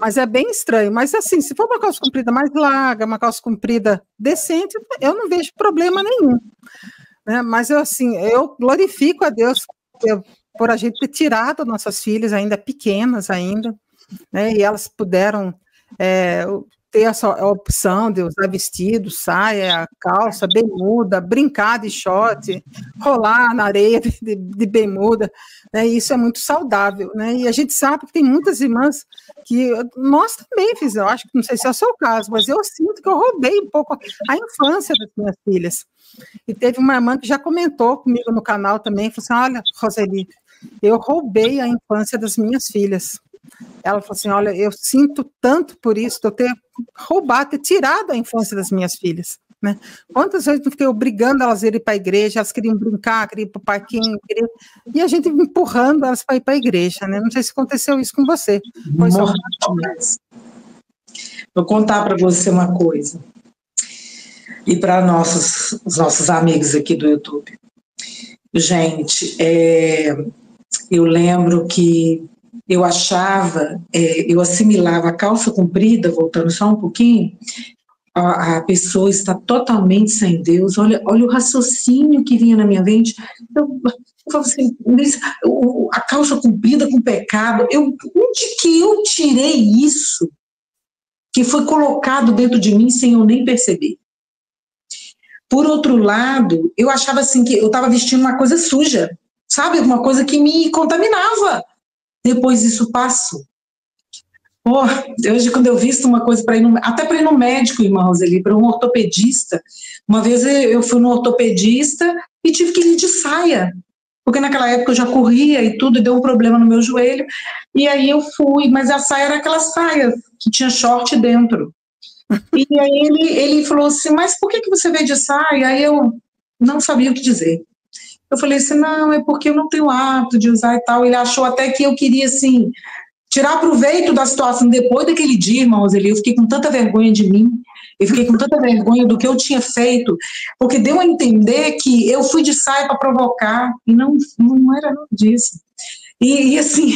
Mas é bem estranho. Mas assim, se for uma calça comprida mais larga, uma calça comprida decente, eu não vejo problema nenhum, né? Mas eu glorifico a Deus por a gente ter tirado nossas filhas ainda pequenas ainda, né? E elas puderam ter essa opção de usar vestido, saia, calça, bermuda, brincar de short, rolar na areia de bermuda, né? E isso é muito saudável, né? E a gente sabe que tem muitas irmãs que nós também fizemos, eu acho que não sei se é o seu caso, mas eu sinto que eu roubei um pouco a infância das minhas filhas. E teve uma irmã que já comentou comigo no canal também, falou assim, olha, Roseli, eu roubei a infância das minhas filhas. Ela falou assim, olha, eu sinto tanto por isso, de eu ter roubado, ter tirado a infância das minhas filhas, né? Quantas vezes eu fiquei obrigando elas a irem para a igreja, elas queriam brincar, queriam ir para o parquinho, e a gente empurrando elas para ir para a igreja, né? Não sei se aconteceu isso com você. Vou contar para você uma coisa, e para os nossos amigos aqui do YouTube. Gente, eu lembro que eu achava, eu assimilava a calça comprida, voltando só um pouquinho, a pessoa está totalmente sem Deus, olha o raciocínio que vinha na minha mente, eu falava assim, a calça comprida com pecado, onde que eu tirei isso, que foi colocado dentro de mim sem eu nem perceber? Por outro lado, eu achava assim, que eu estava vestindo uma coisa suja, sabe, uma coisa que me contaminava. Depois isso passou. Hoje, quando eu visto uma coisa até para ir no médico, irmã Roseli, para um ortopedista, uma vez eu fui no ortopedista e tive que ir de saia, porque naquela época eu já corria e tudo, e deu um problema no meu joelho, e aí eu fui, mas a saia era aquela saia que tinha short dentro. E aí ele falou assim, mas por que você veio de saia? Aí eu não sabia o que dizer. Eu falei assim, não, é porque eu não tenho hábito de usar e tal. Ele achou até que eu queria, assim, tirar proveito da situação. Depois daquele dia, irmão Roseli, eu fiquei com tanta vergonha de mim. Eu fiquei com tanta vergonha do que eu tinha feito, porque deu a entender que eu fui de saia para provocar, e não era nada disso. E assim,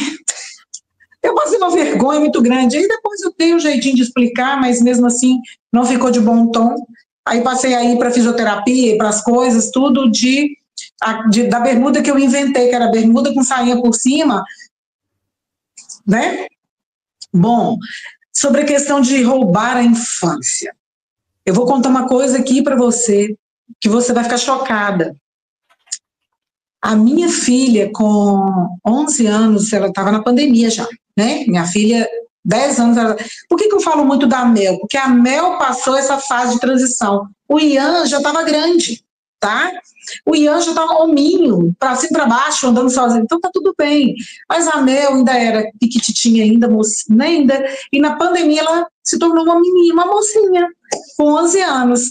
eu passei uma vergonha muito grande. Aí depois eu dei um jeitinho de explicar, mas mesmo assim não ficou de bom tom. Aí passei aí para fisioterapia, para as coisas, tudo da bermuda que eu inventei, que era bermuda com sainha por cima, né? Bom, sobre a questão de roubar a infância. Eu vou contar uma coisa aqui para você, que você vai ficar chocada. A minha filha, com 11 anos, ela estava na pandemia já, né? Minha filha, 10 anos. Por que eu falo muito da Mel? Porque a Mel passou essa fase de transição. O Ian já estava grande, tá? O Ian já estava hominho, para cima e para baixo, andando sozinho. Então tá tudo bem. Mas a Mel ainda era piquititinha, ainda mocinha, né? E na pandemia ela se tornou uma menina, uma mocinha, com 11 anos.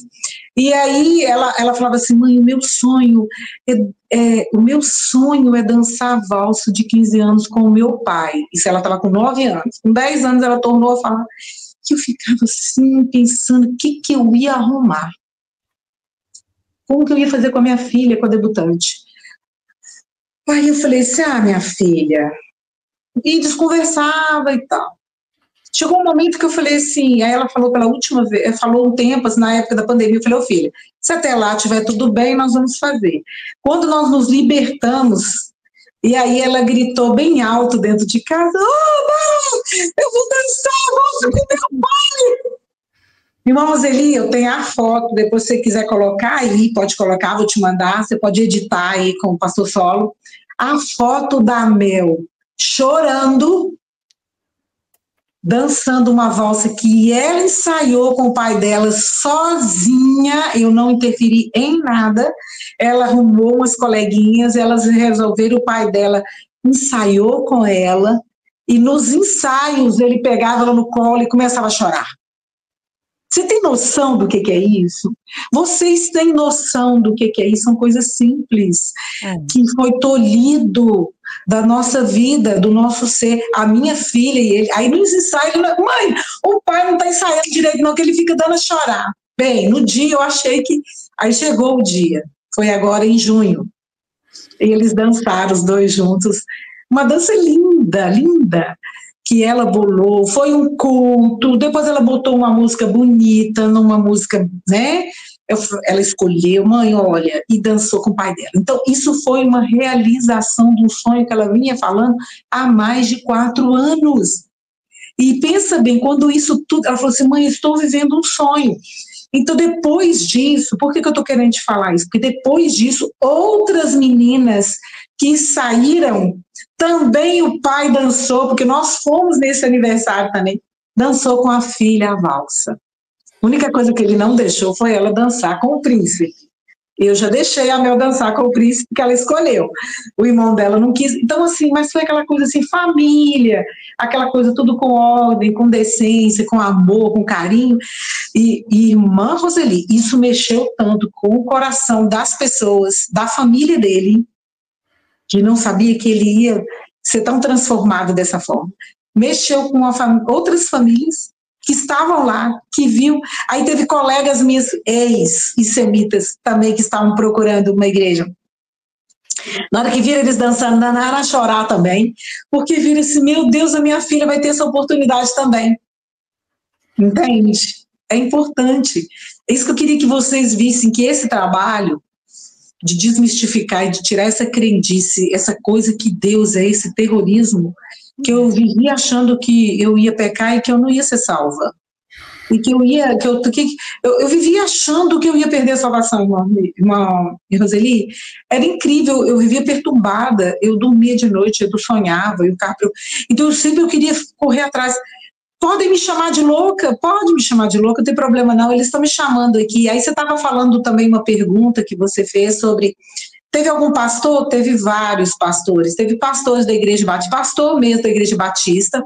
E aí ela falava assim, mãe, o meu sonho é dançar valsa de 15 anos com o meu pai. Isso ela estava com 9 anos. Com 10 anos ela tornou a falar que eu ficava assim, pensando o que eu ia arrumar. Como que eu ia fazer com a minha filha, com a debutante? Aí eu falei assim, minha filha, e desconversava e tal. Chegou um momento que eu falei assim, aí ela falou pela última vez, falou um tempo, assim, na época da pandemia, eu falei, filha, se até lá estiver tudo bem, nós vamos fazer. Quando nós nos libertamos, e aí ela gritou bem alto dentro de casa, mãe, eu vou dançar a valsa com meu pai. Irmã Roseli, eu tenho a foto, depois se você quiser colocar aí, pode colocar, vou te mandar, você pode editar aí com o pastor Solo, a foto da Mel chorando, dançando uma valsa que ela ensaiou com o pai dela sozinha, eu não interferi em nada, ela arrumou umas coleguinhas, elas resolveram, o pai dela ensaiou com ela, e nos ensaios ele pegava ela no colo e começava a chorar. Você tem noção do que é isso? Vocês têm noção do que é isso? São coisas simples, que foi tolhido da nossa vida, do nosso ser. A minha filha e ele, aí nos ensaios, mãe, o pai não está ensaiando direito não, que ele fica dando a chorar. Bem, no dia eu achei que, aí chegou o dia, foi agora em junho, e eles dançaram os dois juntos, uma dança linda, linda, que ela bolou, foi um culto, depois ela botou uma música bonita, numa música, né, ela escolheu, mãe, olha, e dançou com o pai dela. Então, isso foi uma realização de um sonho que ela vinha falando há mais de 4 anos. E pensa bem, quando isso tudo, ela falou assim, mãe, estou vivendo um sonho. Então, depois disso, por que eu estou querendo te falar isso? Porque depois disso, outras meninas que saíram, também o pai dançou, porque nós fomos nesse aniversário também, dançou com a filha a valsa. A única coisa que ele não deixou foi ela dançar com o príncipe. Eu já deixei a Mel dançar com o príncipe que ela escolheu. O irmão dela não quis. Então, assim, mas foi aquela coisa assim, família, aquela coisa tudo com ordem, com decência, com amor, com carinho. E irmã Roseli, isso mexeu tanto com o coração das pessoas, da família dele, que não sabia que ele ia ser tão transformado dessa forma. Mexeu com outras famílias que estavam lá, que viu. Aí teve colegas minhas ex-semitas também que estavam procurando uma igreja. Na hora que viram eles dançando, danaram a chorar também, porque viram assim, meu Deus, a minha filha vai ter essa oportunidade também. Entende? É importante. É isso que eu queria que vocês vissem, que esse trabalho de desmistificar e de tirar essa crendice, essa coisa que Deus é, esse terrorismo, que eu vivia achando que eu ia pecar e que eu não ia ser salva. E que eu vivia achando que eu ia perder a salvação, irmã Roseli. Era incrível, eu vivia perturbada, eu dormia de noite, eu sonhava, então eu queria correr atrás. Podem me chamar de louca? Pode me chamar de louca, não tem problema não, eles estão me chamando aqui. Aí você estava falando também uma pergunta que você fez sobre, teve algum pastor? Teve vários pastores, teve pastores da Igreja Batista, pastor mesmo da Igreja Batista,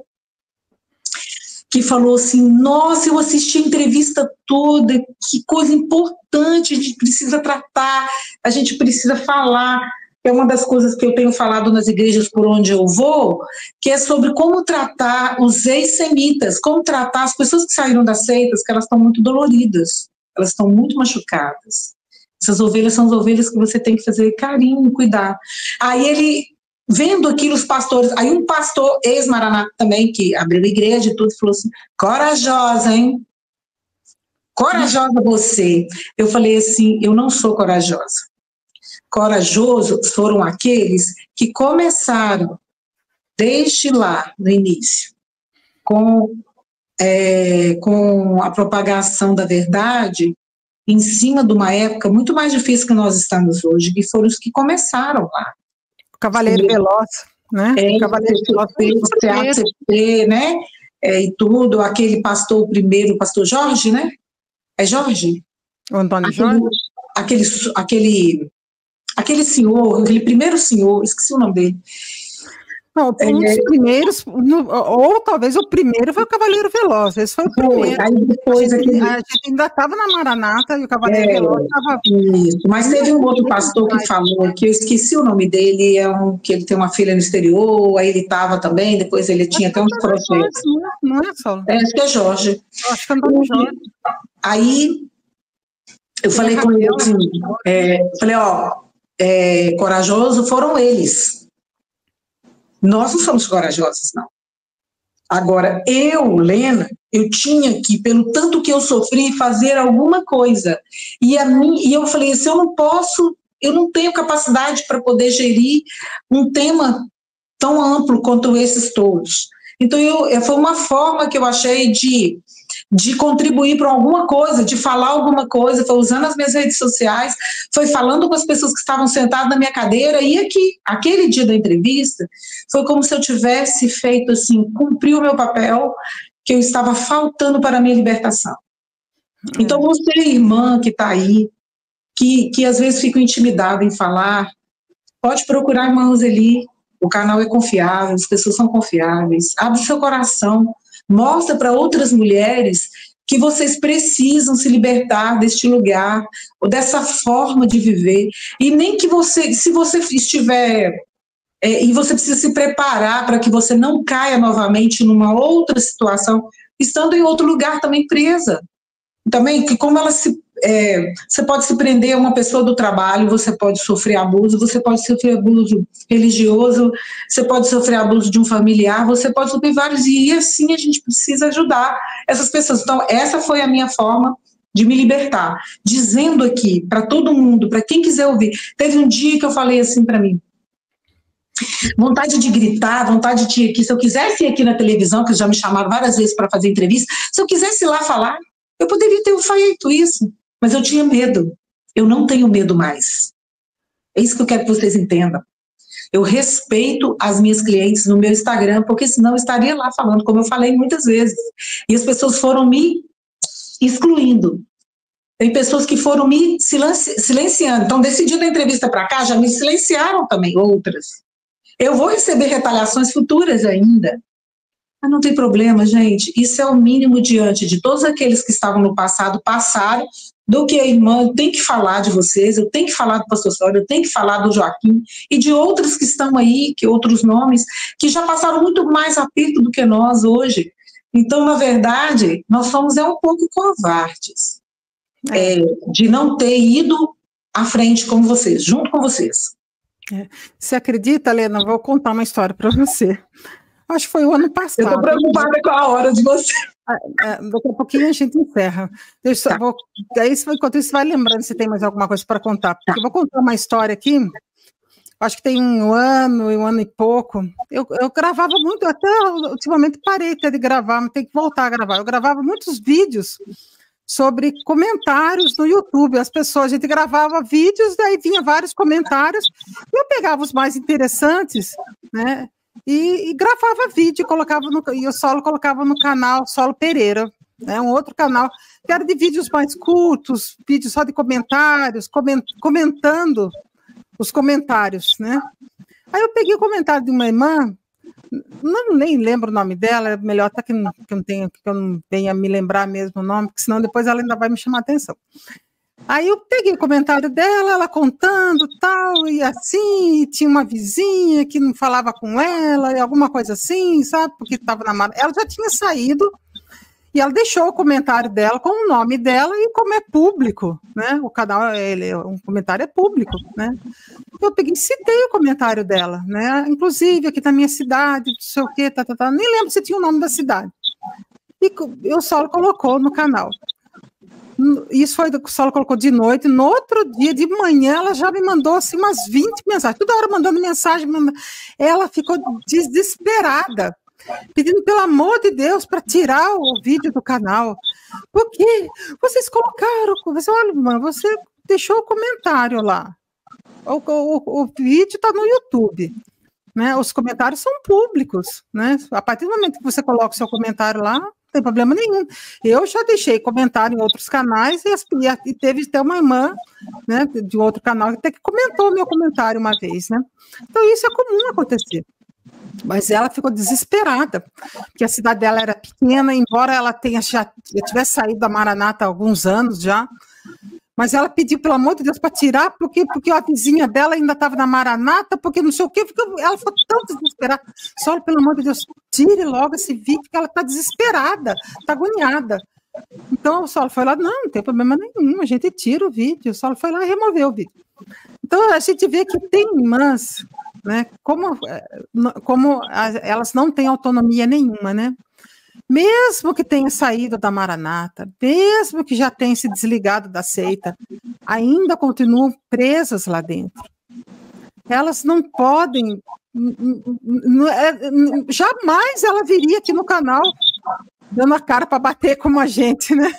que falou assim, nossa, eu assisti a entrevista toda, que coisa importante, a gente precisa tratar, a gente precisa falar. que é uma das coisas que eu tenho falado nas igrejas por onde eu vou, que é sobre como tratar os ex-semitas, como tratar as pessoas que saíram das seitas, que elas estão muito doloridas, elas estão muito machucadas. Essas ovelhas são as ovelhas que você tem que fazer carinho, cuidar. Aí ele, vendo aquilo, os pastores, aí um pastor ex-maranata também, que abriu igreja e tudo, falou assim, corajosa, hein? Corajosa você. Eu falei assim, eu não sou corajosa. Corajosos foram aqueles que começaram, desde lá, no início, com a propagação da verdade, em cima de uma época muito mais difícil que nós estamos hoje, que foram os que começaram lá. O Cavaleiro Veloz, né? O Cavaleiro Veloz, né? E tudo, aquele pastor, o primeiro, o pastor Jorge, né? É Jorge? O Antônio Jorge? Aquele senhor, aquele primeiro senhor, esqueci o nome dele. Não, um dos primeiros, ou talvez o primeiro foi o Cavaleiro Veloz, esse foi o primeiro. Aí depois a gente ainda estava na Maranata e o Cavaleiro Veloz estava... Isso, mas teve um outro pastor que falou, que eu esqueci o nome dele, que ele tem uma filha no exterior, aí ele estava também, depois ele tinha até uns projetos. Não é, Saulo? Acho que é Jorge. Acho que é Antônio Jorge. Aí eu falei com ele assim, falei, corajoso foram eles. Nós não somos corajosos, não. Agora, Lena, eu tinha que, pelo tanto que eu sofri, fazer alguma coisa. E eu falei assim, eu não tenho capacidade para poder gerir um tema tão amplo quanto esses todos. Então, foi uma forma que eu achei de contribuir para alguma coisa, de falar alguma coisa, foi usando as minhas redes sociais, foi falando com as pessoas que estavam sentadas na minha cadeira, e aquele dia da entrevista, foi como se eu tivesse feito assim, cumpri o meu papel, que eu estava faltando para a minha libertação. Então, você, irmã, que está aí, que às vezes fica intimidada em falar, pode procurar a irmã Roseli, o canal é confiável, as pessoas são confiáveis, abre seu coração, mostra para outras mulheres que vocês precisam se libertar deste lugar, ou dessa forma de viver, e nem que se você estiver, e você precisa se preparar para que você não caia novamente numa outra situação, estando em outro lugar também presa. Também, que como você pode se prender a uma pessoa do trabalho, você pode sofrer abuso, você pode sofrer abuso religioso, você pode sofrer abuso de um familiar, você pode sofrer vários, e assim a gente precisa ajudar essas pessoas. Então, essa foi a minha forma de me libertar, dizendo aqui para todo mundo, para quem quiser ouvir. Teve um dia que eu falei assim para mim, vontade de gritar, vontade de ir aqui, se eu quisesse ir aqui na televisão, que já me chamaram várias vezes para fazer entrevista, se eu quisesse ir lá falar, eu poderia ter feito isso, mas eu tinha medo. Eu não tenho medo mais. É isso que eu quero que vocês entendam. Eu respeito as minhas clientes no meu Instagram, porque senão eu estaria lá falando, como eu falei muitas vezes. E as pessoas foram me excluindo. Tem pessoas que foram me silenciando. Então, decidindo a entrevista para cá, já me silenciaram também, outras. Eu vou receber retaliações futuras ainda. Mas não tem problema, gente, isso é o mínimo diante de todos aqueles que estavam no passado, passaram, do que a irmã tem que falar de vocês, eu tenho que falar do pastor Saulo, eu tenho que falar do Joaquim, e de outros que estão aí, que outros nomes, que já passaram muito mais aperto do que nós hoje. Então, na verdade, nós somos um pouco covardes, de não ter ido à frente com vocês, junto com vocês. Você acredita, Lena? Eu vou contar uma história para você. Acho que foi o ano passado. Eu estou preocupada com a hora de você. Daqui a pouquinho a gente encerra. Enquanto isso, vai lembrando se tem mais alguma coisa para contar. Porque eu vou contar uma história aqui. Acho que tem um ano e pouco. Eu gravava muito, até ultimamente parei de gravar, mas tem que voltar a gravar. Eu gravava muitos vídeos sobre comentários no YouTube. A gente gravava vídeos, daí vinha vários comentários, e eu pegava os mais interessantes, né? E gravava vídeo, e o Saulo colocava no canal Saulo Pereira, né, um outro canal, que era de vídeos mais curtos, vídeos só de comentários, comentando os comentários, né? Aí eu peguei o comentário de uma irmã, nem lembro o nome dela, é melhor até que eu não venha me lembrar mesmo o nome, porque senão depois ela ainda vai me chamar a atenção. Aí eu peguei o comentário dela, ela contando tal, e assim, tinha uma vizinha que não falava com ela, e alguma coisa assim, sabe? Porque estava na Maranata. Ela já tinha saído, e ela deixou o comentário dela com o nome dela, e como é público, né? O canal, um comentário é público, né? Eu peguei e citei o comentário dela, né? Inclusive aqui na minha cidade, não sei o quê, nem lembro se tinha o nome da cidade. E o Saulo colocou no canal. Isso foi o Saulo colocou de noite. No outro dia, de manhã, ela já me mandou assim, umas 20 mensagens, toda hora mandando mensagem. Ela ficou desesperada, pedindo, pelo amor de Deus, para tirar o vídeo do canal. Porque vocês colocaram, olha, mãe, você deixou o comentário lá. O vídeo está no YouTube. Né? Os comentários são públicos. Né? A partir do momento que você coloca o seu comentário lá, não tem problema nenhum. Eu já deixei comentário em outros canais e teve até uma irmã, né, de outro canal que até que comentou meu comentário uma vez, né? Então isso é comum acontecer. Mas ela ficou desesperada, porque a cidade dela era pequena, embora ela já tivesse saído da Maranata há alguns anos já, mas ela pediu, pelo amor de Deus, para tirar, porque a vizinha dela ainda estava na Maranata, porque não sei o quê, ela ficou tão desesperada. Só, pelo amor de Deus, tire logo esse vídeo, porque ela está desesperada, está agoniada. Então o Saulo foi lá, não tem problema nenhum, a gente tira o vídeo. O Saulo foi lá e removeu o vídeo. Então a gente vê que tem irmãs, né, como elas não têm autonomia nenhuma, né? Mesmo que tenha saído da Maranata, mesmo que já tenha se desligado da seita, ainda continuam presas lá dentro. Elas não podem, jamais ela viria aqui no canal dando a cara para bater como a gente, né?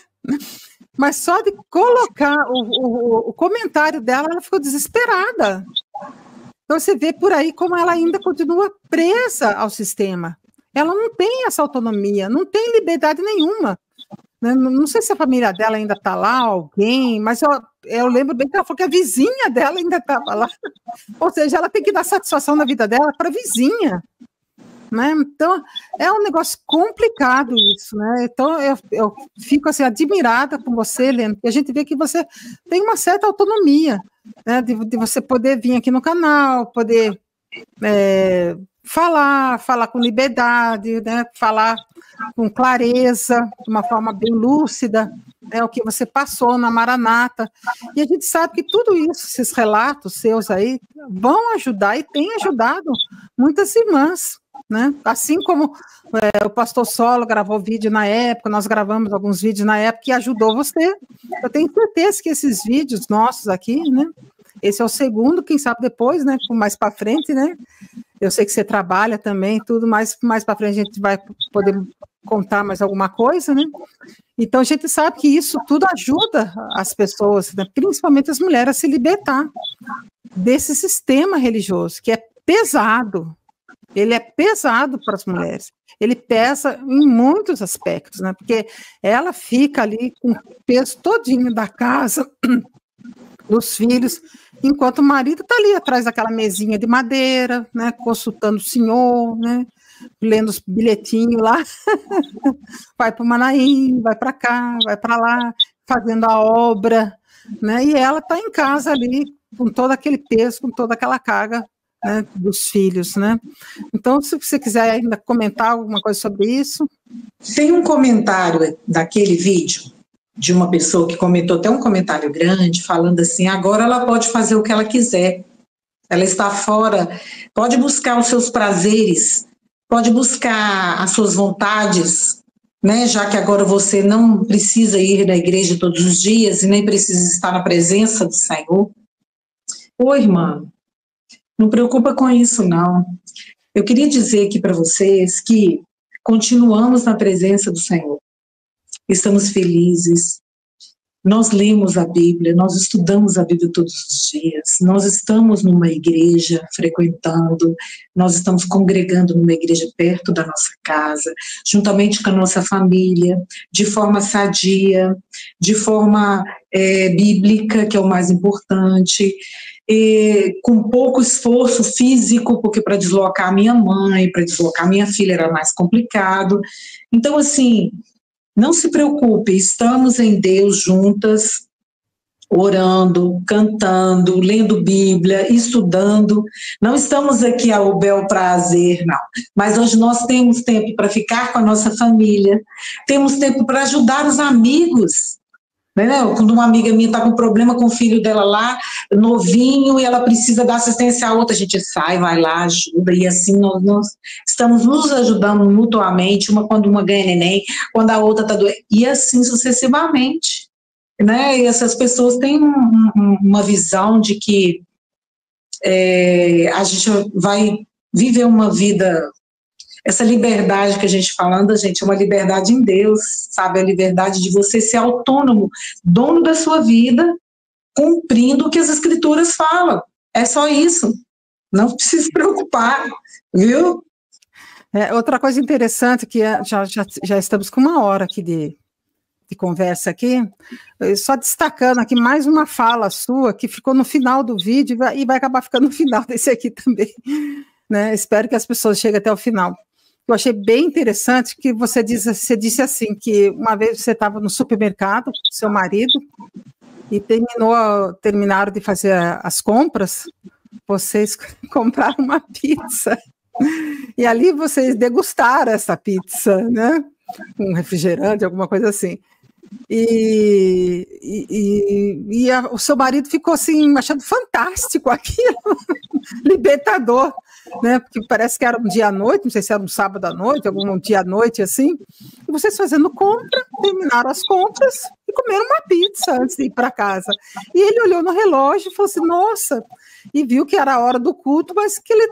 Mas só de colocar o comentário dela, ela ficou desesperada. Então você vê por aí como ela ainda continua presa ao sistema. Ela não tem essa autonomia, não tem liberdade nenhuma. Não sei se a família dela ainda está lá, alguém, mas eu lembro bem que ela falou que a vizinha dela ainda estava lá. Ou seja, ela tem que dar satisfação na vida dela para a vizinha. Né? Então, é um negócio complicado isso. Né? Então, eu fico assim, admirada com você, Lena, porque a gente vê que você tem uma certa autonomia, né? de você poder vir aqui no canal, poder... falar com liberdade, né? Falar com clareza, de uma forma bem lúcida, né? O que você passou na Maranata. E a gente sabe que tudo isso, esses relatos seus aí, vão ajudar e têm ajudado muitas irmãs, né? Assim como o pastor Solo gravou vídeo na época, nós gravamos alguns vídeos na época que ajudou você. Eu tenho certeza que esses vídeos nossos aqui, né? Esse é o segundo, quem sabe depois, né? Mais para frente, né? Eu sei que você trabalha também, tudo, mas mais para frente a gente vai poder contar mais alguma coisa, né? Então a gente sabe que isso tudo ajuda as pessoas, né? Principalmente as mulheres, a se libertar desse sistema religioso, que é pesado. Ele é pesado para as mulheres. Ele pesa em muitos aspectos, né? Porque ela fica ali com o peso todinho da casa, dos filhos, enquanto o marido está ali atrás daquela mesinha de madeira, né, consultando o senhor, né, lendo os bilhetinhos lá, vai para o Manaim, vai para cá, vai para lá, fazendo a obra, né, e ela está em casa ali, com todo aquele peso, com toda aquela carga, né, dos filhos, né. Então, se você quiser ainda comentar alguma coisa sobre isso. Tem um comentário daquele vídeo, de uma pessoa que comentou até um comentário grande, falando assim, agora ela pode fazer o que ela quiser, ela está fora, pode buscar os seus prazeres, pode buscar as suas vontades, né, já que agora você não precisa ir na igreja todos os dias e nem precisa estar na presença do Senhor. Ô, irmã, não preocupa com isso, não. Eu queria dizer aqui para vocês que continuamos na presença do Senhor. Estamos felizes, nós lemos a Bíblia, nós estudamos a Bíblia todos os dias, nós estamos numa igreja frequentando, nós estamos congregando numa igreja perto da nossa casa, juntamente com a nossa família, de forma sadia, de forma bíblica, que é o mais importante, com pouco esforço físico, porque para deslocar a minha mãe, para deslocar a minha filha era mais complicado. Então, assim, não se preocupe, estamos em Deus juntas, orando, cantando, lendo Bíblia, estudando. Não estamos aqui ao bel prazer, não. Mas hoje nós temos tempo para ficar com a nossa família, temos tempo para ajudar os amigos. Quando uma amiga minha está com problema com o filho dela lá, novinho, e ela precisa dar assistência a outra, a gente sai, vai lá, ajuda, e assim nós estamos nos ajudando mutuamente, quando uma ganha neném, quando a outra está doente, e assim sucessivamente. E essas pessoas têm uma visão de que a gente vai viver uma vida. Essa liberdade que a gente falando, gente, é uma liberdade em Deus, sabe? A liberdade de você ser autônomo, dono da sua vida, cumprindo o que as Escrituras falam. É só isso. Não precisa se preocupar, viu? Outra coisa interessante, que já estamos com 1 hora aqui de conversa aqui, só destacando aqui mais uma fala sua, que ficou no final do vídeo, e vai acabar ficando no final desse aqui também. Espero que as pessoas cheguem até o final. Eu achei bem interessante que você disse assim, que uma vez você estava no supermercado com seu marido e terminaram de fazer as compras, vocês compraram uma pizza e ali vocês degustaram essa pizza, né? Um refrigerante, alguma coisa assim. O seu marido ficou assim, achando fantástico aquilo, libertador, né? Porque parece que era um dia à noite, não sei se era um sábado à noite, algum dia à noite assim, e vocês fazendo compra, terminaram as compras e comeram uma pizza antes de ir para casa. E ele olhou no relógio e falou assim, nossa, e viu que era a hora do culto, mas que ele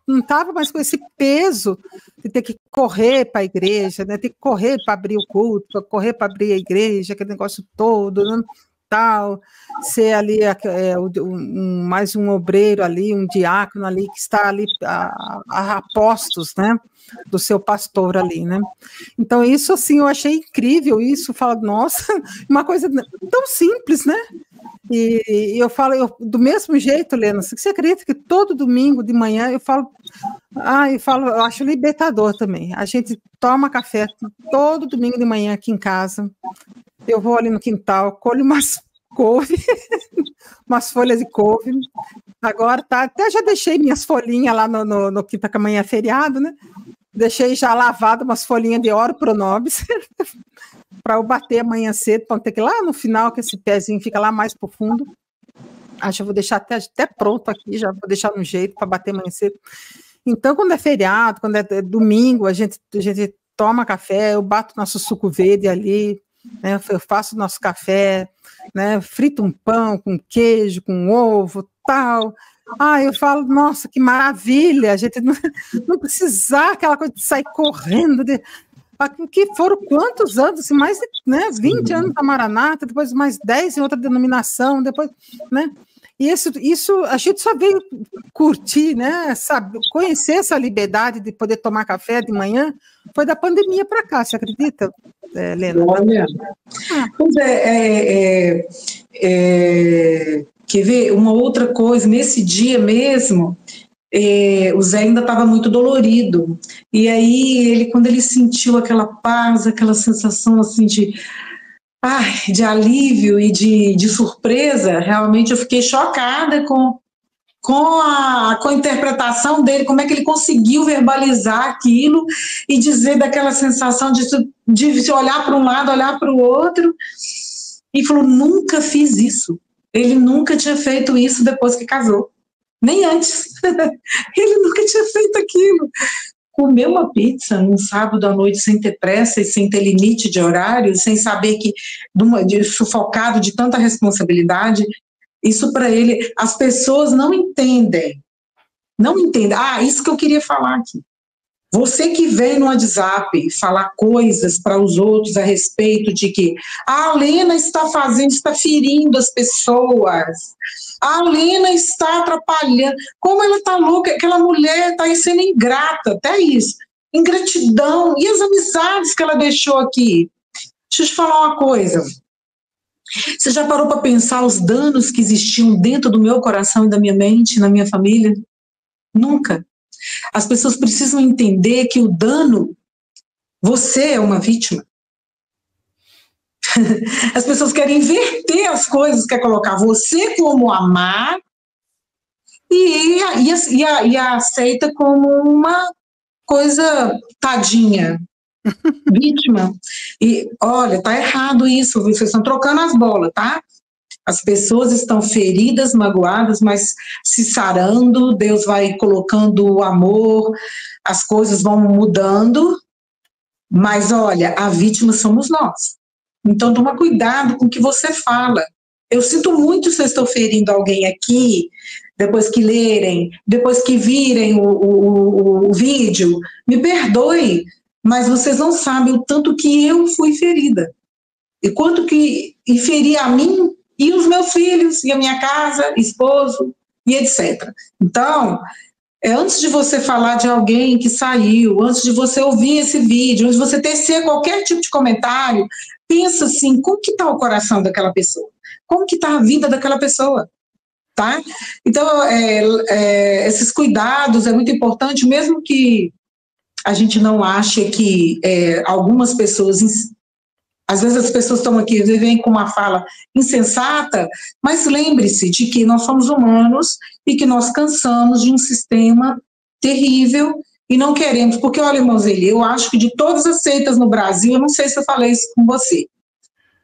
não estava mais com esse peso de ter que correr para a igreja, né? Ter que correr para abrir o culto, correr para abrir a igreja, aquele negócio todo, né? Tal, ser ali mais um obreiro ali, um diácono ali, que está ali a postos, né, do seu pastor ali, né? Então isso, assim, eu achei incrível isso, falo, nossa, uma coisa tão simples, né? E eu falo, do mesmo jeito, Lena, você acredita que todo domingo de manhã eu acho libertador também. A gente toma café todo domingo de manhã aqui em casa. Eu vou ali no quintal, colho umas couve, umas folhas de couve. Agora até já deixei minhas folhinhas lá no quinta, que amanhã é feriado, né? Deixei já lavado umas folhinhas de oro pronobis para eu bater amanhã cedo, para não ter que ir lá no final, que esse pezinho fica lá mais pro fundo. Acho que eu vou deixar até pronto aqui, já vou deixar no jeito para bater amanhã cedo. Então, quando é feriado, quando é domingo, a gente toma café, eu bato nosso suco verde ali, né, eu faço nosso café, né, frito um pão com queijo, com ovo, tal. Eu falo, nossa, que maravilha, a gente não precisar aquela coisa de sair correndo, que foram quantos anos, assim, mais de 20 anos da Maranata, depois mais 10 em outra denominação, depois, né? E isso a gente só veio curtir, né? Sabe, conhecer essa liberdade de poder tomar café de manhã, foi da pandemia para cá, você acredita, Lena? Olha, pois quer ver uma outra coisa, nesse dia mesmo, o Zé ainda estava muito dolorido, e aí quando ele sentiu aquela paz, aquela sensação assim de alívio e de surpresa, realmente eu fiquei chocada com a interpretação dele, como é que ele conseguiu verbalizar aquilo e dizer daquela sensação de olhar para um lado, olhar para o outro, e falou, nunca fiz isso. Ele nunca tinha feito isso depois que casou, nem antes. Ele nunca tinha feito aquilo. Comer uma pizza num sábado à noite sem ter pressa e sem ter limite de horário, sem saber sufocado de tanta responsabilidade, isso para ele, as pessoas não entendem. Não entendem. Isso que eu queria falar aqui. Você que vem no WhatsApp falar coisas para os outros a respeito de que a Lena está ferindo as pessoas, a Lena está atrapalhando, como ela está louca, aquela mulher está aí sendo ingrata, até isso, ingratidão, e as amizades que ela deixou aqui. Deixa eu te falar uma coisa, você já parou para pensar os danos que existiam dentro do meu coração e da minha mente, na minha família? Nunca. As pessoas precisam entender que o dano, você é uma vítima. As pessoas querem inverter as coisas, quer colocar você como amar e a seita como uma coisa tadinha, vítima. E olha, tá errado isso, vocês estão trocando as bolas, tá? As pessoas estão feridas, magoadas, mas se sarando, Deus vai colocando o amor, as coisas vão mudando, mas olha, a vítima somos nós. Então toma cuidado com o que você fala. Eu sinto muito se eu estou ferindo alguém aqui, depois que lerem, depois que virem o vídeo, me perdoe, mas vocês não sabem o tanto que eu fui ferida, e quanto que feri a mim, e os meus filhos, e a minha casa, esposo, e etc. Então, antes de você falar de alguém que saiu, antes de você ouvir esse vídeo, antes de você tecer qualquer tipo de comentário, pensa assim, como que está o coração daquela pessoa? Como que está a vida daquela pessoa? Tá? Então, esses cuidados é muito importante, mesmo que a gente não ache que algumas pessoas... Às vezes as pessoas estão aqui, vêm com uma fala insensata, mas lembre-se de que nós somos humanos e que nós cansamos de um sistema terrível e não queremos, porque olha, irmão Zeli, eu acho que de todas as seitas no Brasil, eu não sei se eu falei isso com você,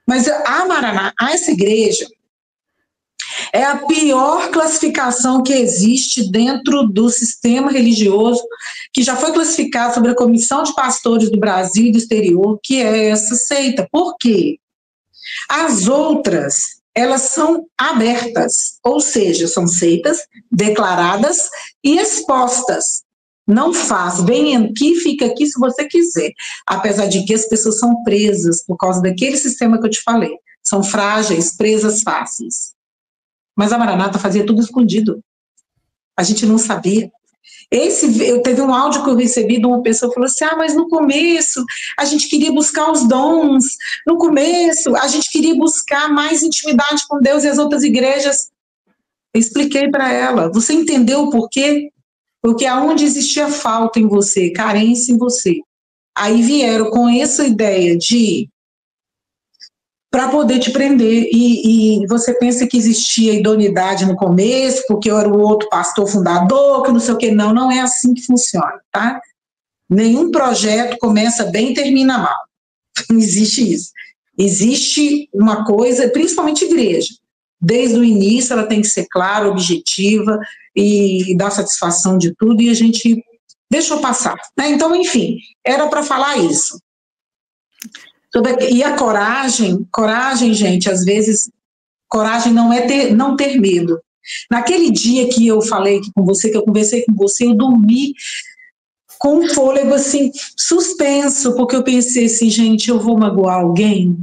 mas a Maranata, essa igreja, é a pior classificação que existe dentro do sistema religioso, que já foi classificado sobre a Comissão de Pastores do Brasil e do Exterior, que é essa seita. Por quê? As outras, elas são abertas, ou seja, são seitas declaradas e expostas. Não faz, vem aqui, fica aqui se você quiser. Apesar de que as pessoas são presas por causa daquele sistema que eu te falei. São frágeis, presas fáceis. Mas a Maranata fazia tudo escondido. A gente não sabia. Teve um áudio que eu recebi de uma pessoa que falou assim, mas no começo a gente queria buscar os dons, no começo a gente queria buscar mais intimidade com Deus e as outras igrejas. Eu expliquei para ela, você entendeu o porquê? Porque aonde existia falta em você, carência em você, aí vieram com essa ideia de... para poder te prender, e você pensa que existia idoneidade no começo, porque eu era o outro pastor fundador, que não sei o que, não é assim que funciona, tá? Nenhum projeto começa bem e termina mal, não existe isso. Existe uma coisa, principalmente igreja, desde o início ela tem que ser clara, objetiva, e dar satisfação de tudo, e a gente deixou passar, né? Então, enfim, era para falar isso. E a coragem, gente, às vezes, coragem não é não ter medo. Naquele dia que eu falei com você, que eu conversei com você, eu dormi com um fôlego, assim, suspenso, porque eu pensei assim, gente, eu vou magoar alguém?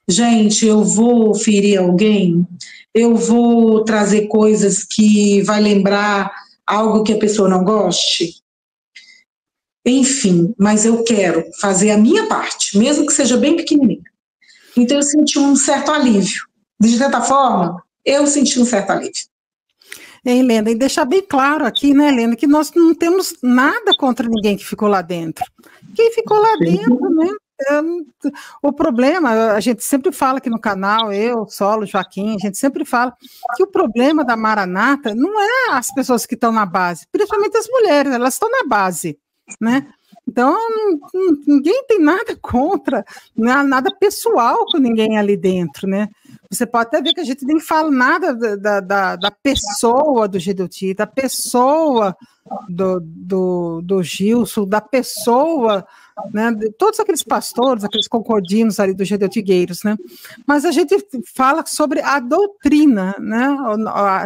Gente, eu vou ferir alguém? Eu vou trazer coisas que vai lembrar algo que a pessoa não goste? Enfim, mas eu quero fazer a minha parte, mesmo que seja bem pequenininha. Então eu senti um certo alívio. De certa forma, eu senti um certo alívio. Helena, e deixar bem claro aqui, né, Helena, que nós não temos nada contra ninguém que ficou lá dentro. Quem ficou lá dentro, né? O problema, a gente sempre fala aqui no canal, eu, Solo, Joaquim, a gente sempre fala que o problema da Maranata não é as pessoas que estão na base, principalmente as mulheres, elas estão na base, né? Então, ninguém tem nada contra, nada pessoal com ninguém ali dentro, né? Você pode até ver que a gente nem fala nada da pessoa do Gedeuti, da pessoa do Gilson, da pessoa, né, de todos aqueles pastores, aqueles concordinos ali do Gedeutigueiros, né? Mas a gente fala sobre a doutrina, né?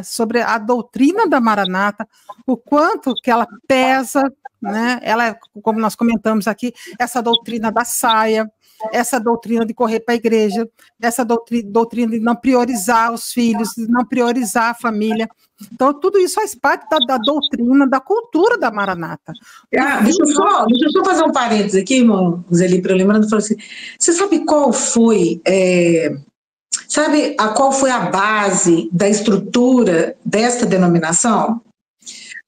Sobre a doutrina da Maranata, o quanto que ela pesa, né? Ela, como nós comentamos aqui, essa doutrina da saia, essa doutrina de correr para a igreja, essa doutrina de não priorizar os filhos, de não priorizar a família. Então, tudo isso faz parte da doutrina, da cultura da Maranata. Deixa eu só fazer um parênteses aqui, irmão Zeli, para eu lembrando, falou assim, você sabe qual foi, qual foi a base da estrutura desta denominação?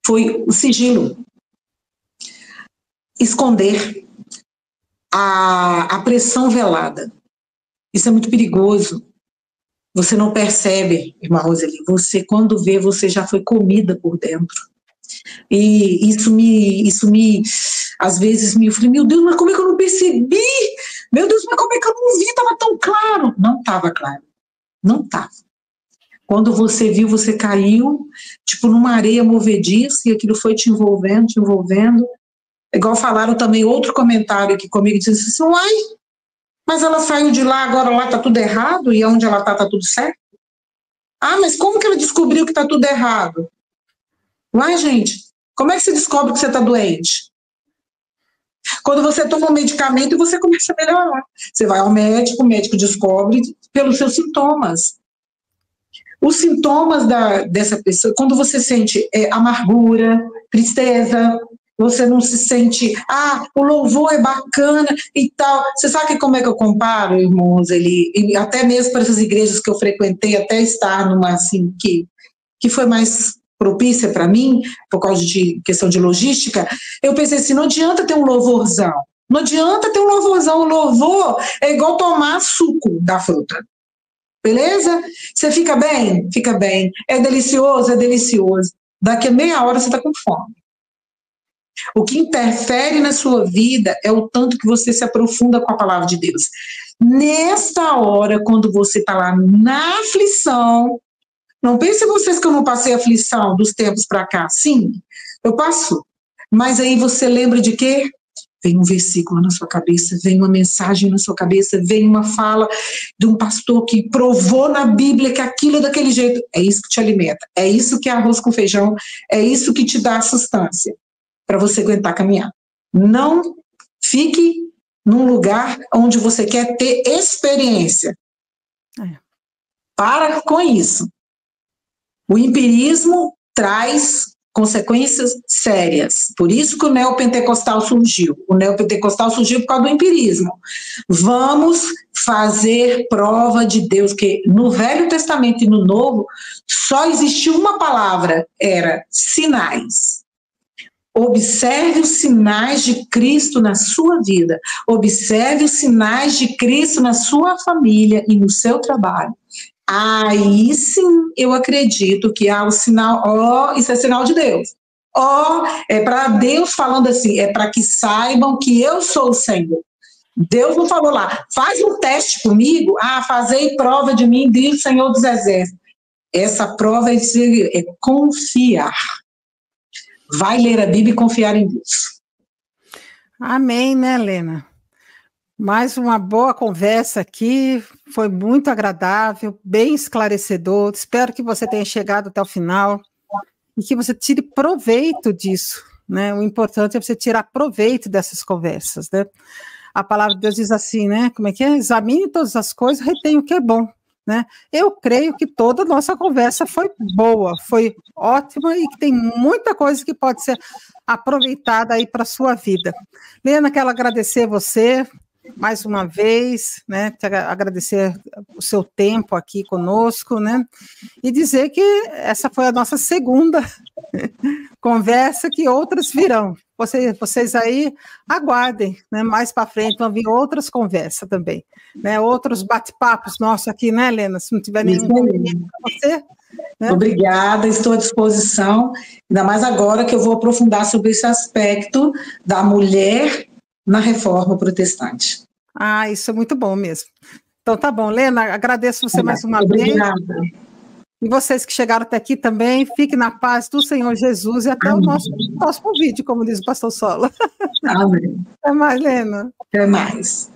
Foi o sigilo. Esconder a pressão velada. Isso é muito perigoso. Você não percebe, irmã Roseli, você, quando vê, você já foi comida por dentro. E isso me, às vezes, eu falei, meu Deus, mas como é que eu não percebi? Meu Deus, mas como é que eu não vi? Estava tão claro. Não estava claro. Não estava. Quando você viu, você caiu, tipo, numa areia movediça, e aquilo foi te envolvendo, te envolvendo. Igual falaram também, outro comentário aqui comigo, disse assim, uai, mas ela saiu de lá, agora lá está tudo errado, e onde ela está tudo certo? Ah, mas como que ela descobriu que está tudo errado? Uai, gente, como é que você descobre que você está doente? Quando você toma um medicamento e você começa a melhorar. Você vai ao médico, o médico descobre pelos seus sintomas. Os sintomas dessa pessoa, quando você sente amargura, tristeza, você não se sente, o louvor é bacana e tal. Você sabe como é que eu comparo, irmãos, e até mesmo para essas igrejas que eu frequentei, até estar numa assim, que foi mais propícia para mim, por causa de questão de logística, eu pensei assim, não adianta ter um louvorzão, não adianta ter um louvorzão, o louvor é igual tomar suco da fruta. Beleza? Você fica bem? Fica bem. É delicioso? É delicioso. Daqui a meia hora você está com fome. O que interfere na sua vida é o tanto que você se aprofunda com a palavra de Deus. Nesta hora, quando você está lá na aflição, não pense vocês que eu não passei aflição dos tempos para cá. Sim, eu passo. Mas aí você lembra de quê? Vem um versículo na sua cabeça, vem uma mensagem na sua cabeça, vem uma fala de um pastor que provou na Bíblia que aquilo é daquele jeito. É isso que te alimenta, é isso que é arroz com feijão, é isso que te dá a sustância para você aguentar caminhar. Não fique num lugar onde você quer ter experiência. Para com isso. O empirismo traz consequências sérias. Por isso que o neopentecostal surgiu. O neopentecostal surgiu por causa do empirismo. Vamos fazer prova de Deus, que no Velho Testamento e no Novo só existiu uma palavra, era sinais. Observe os sinais de Cristo na sua vida. Observe os sinais de Cristo na sua família e no seu trabalho. Aí sim eu acredito que há o sinal, isso é sinal de Deus. É para Deus falando assim, é para que saibam que eu sou o Senhor. Deus não falou lá, faz um teste comigo, fazei prova de mim, diz o Senhor dos Exércitos. Essa prova é confiar. Vai ler a Bíblia e confiar em Deus. Amém, né, Lena? Mais uma boa conversa aqui, foi muito agradável, bem esclarecedor. Espero que você tenha chegado até o final e que você tire proveito disso, né? O importante é você tirar proveito dessas conversas, né? A palavra de Deus diz assim, né? Como é que é? Examine todas as coisas, retenha o que é bom, né? Eu creio que toda a nossa conversa foi boa, foi ótima e que tem muita coisa que pode ser aproveitada aí para a sua vida. Lena, quero agradecer você mais uma vez, né, te agradecer o seu tempo aqui conosco, né, e dizer que essa foi a nossa segunda conversa, que outras virão. Vocês aí aguardem, né, mais para frente vão vir outras conversas também, né, outros bate-papos nossos aqui, né, Helena, se não tiver nenhum inconveniente para você. Né? Obrigada, estou à disposição, ainda mais agora que eu vou aprofundar sobre esse aspecto da mulher na reforma protestante. Isso é muito bom mesmo. Então tá bom, Lena, agradeço você mais uma vez. Obrigada. E vocês que chegaram até aqui também, fiquem na paz do Senhor Jesus e até Amém. O nosso próximo vídeo, como diz o pastor Sola. Amém. Até mais, Lena. Até mais.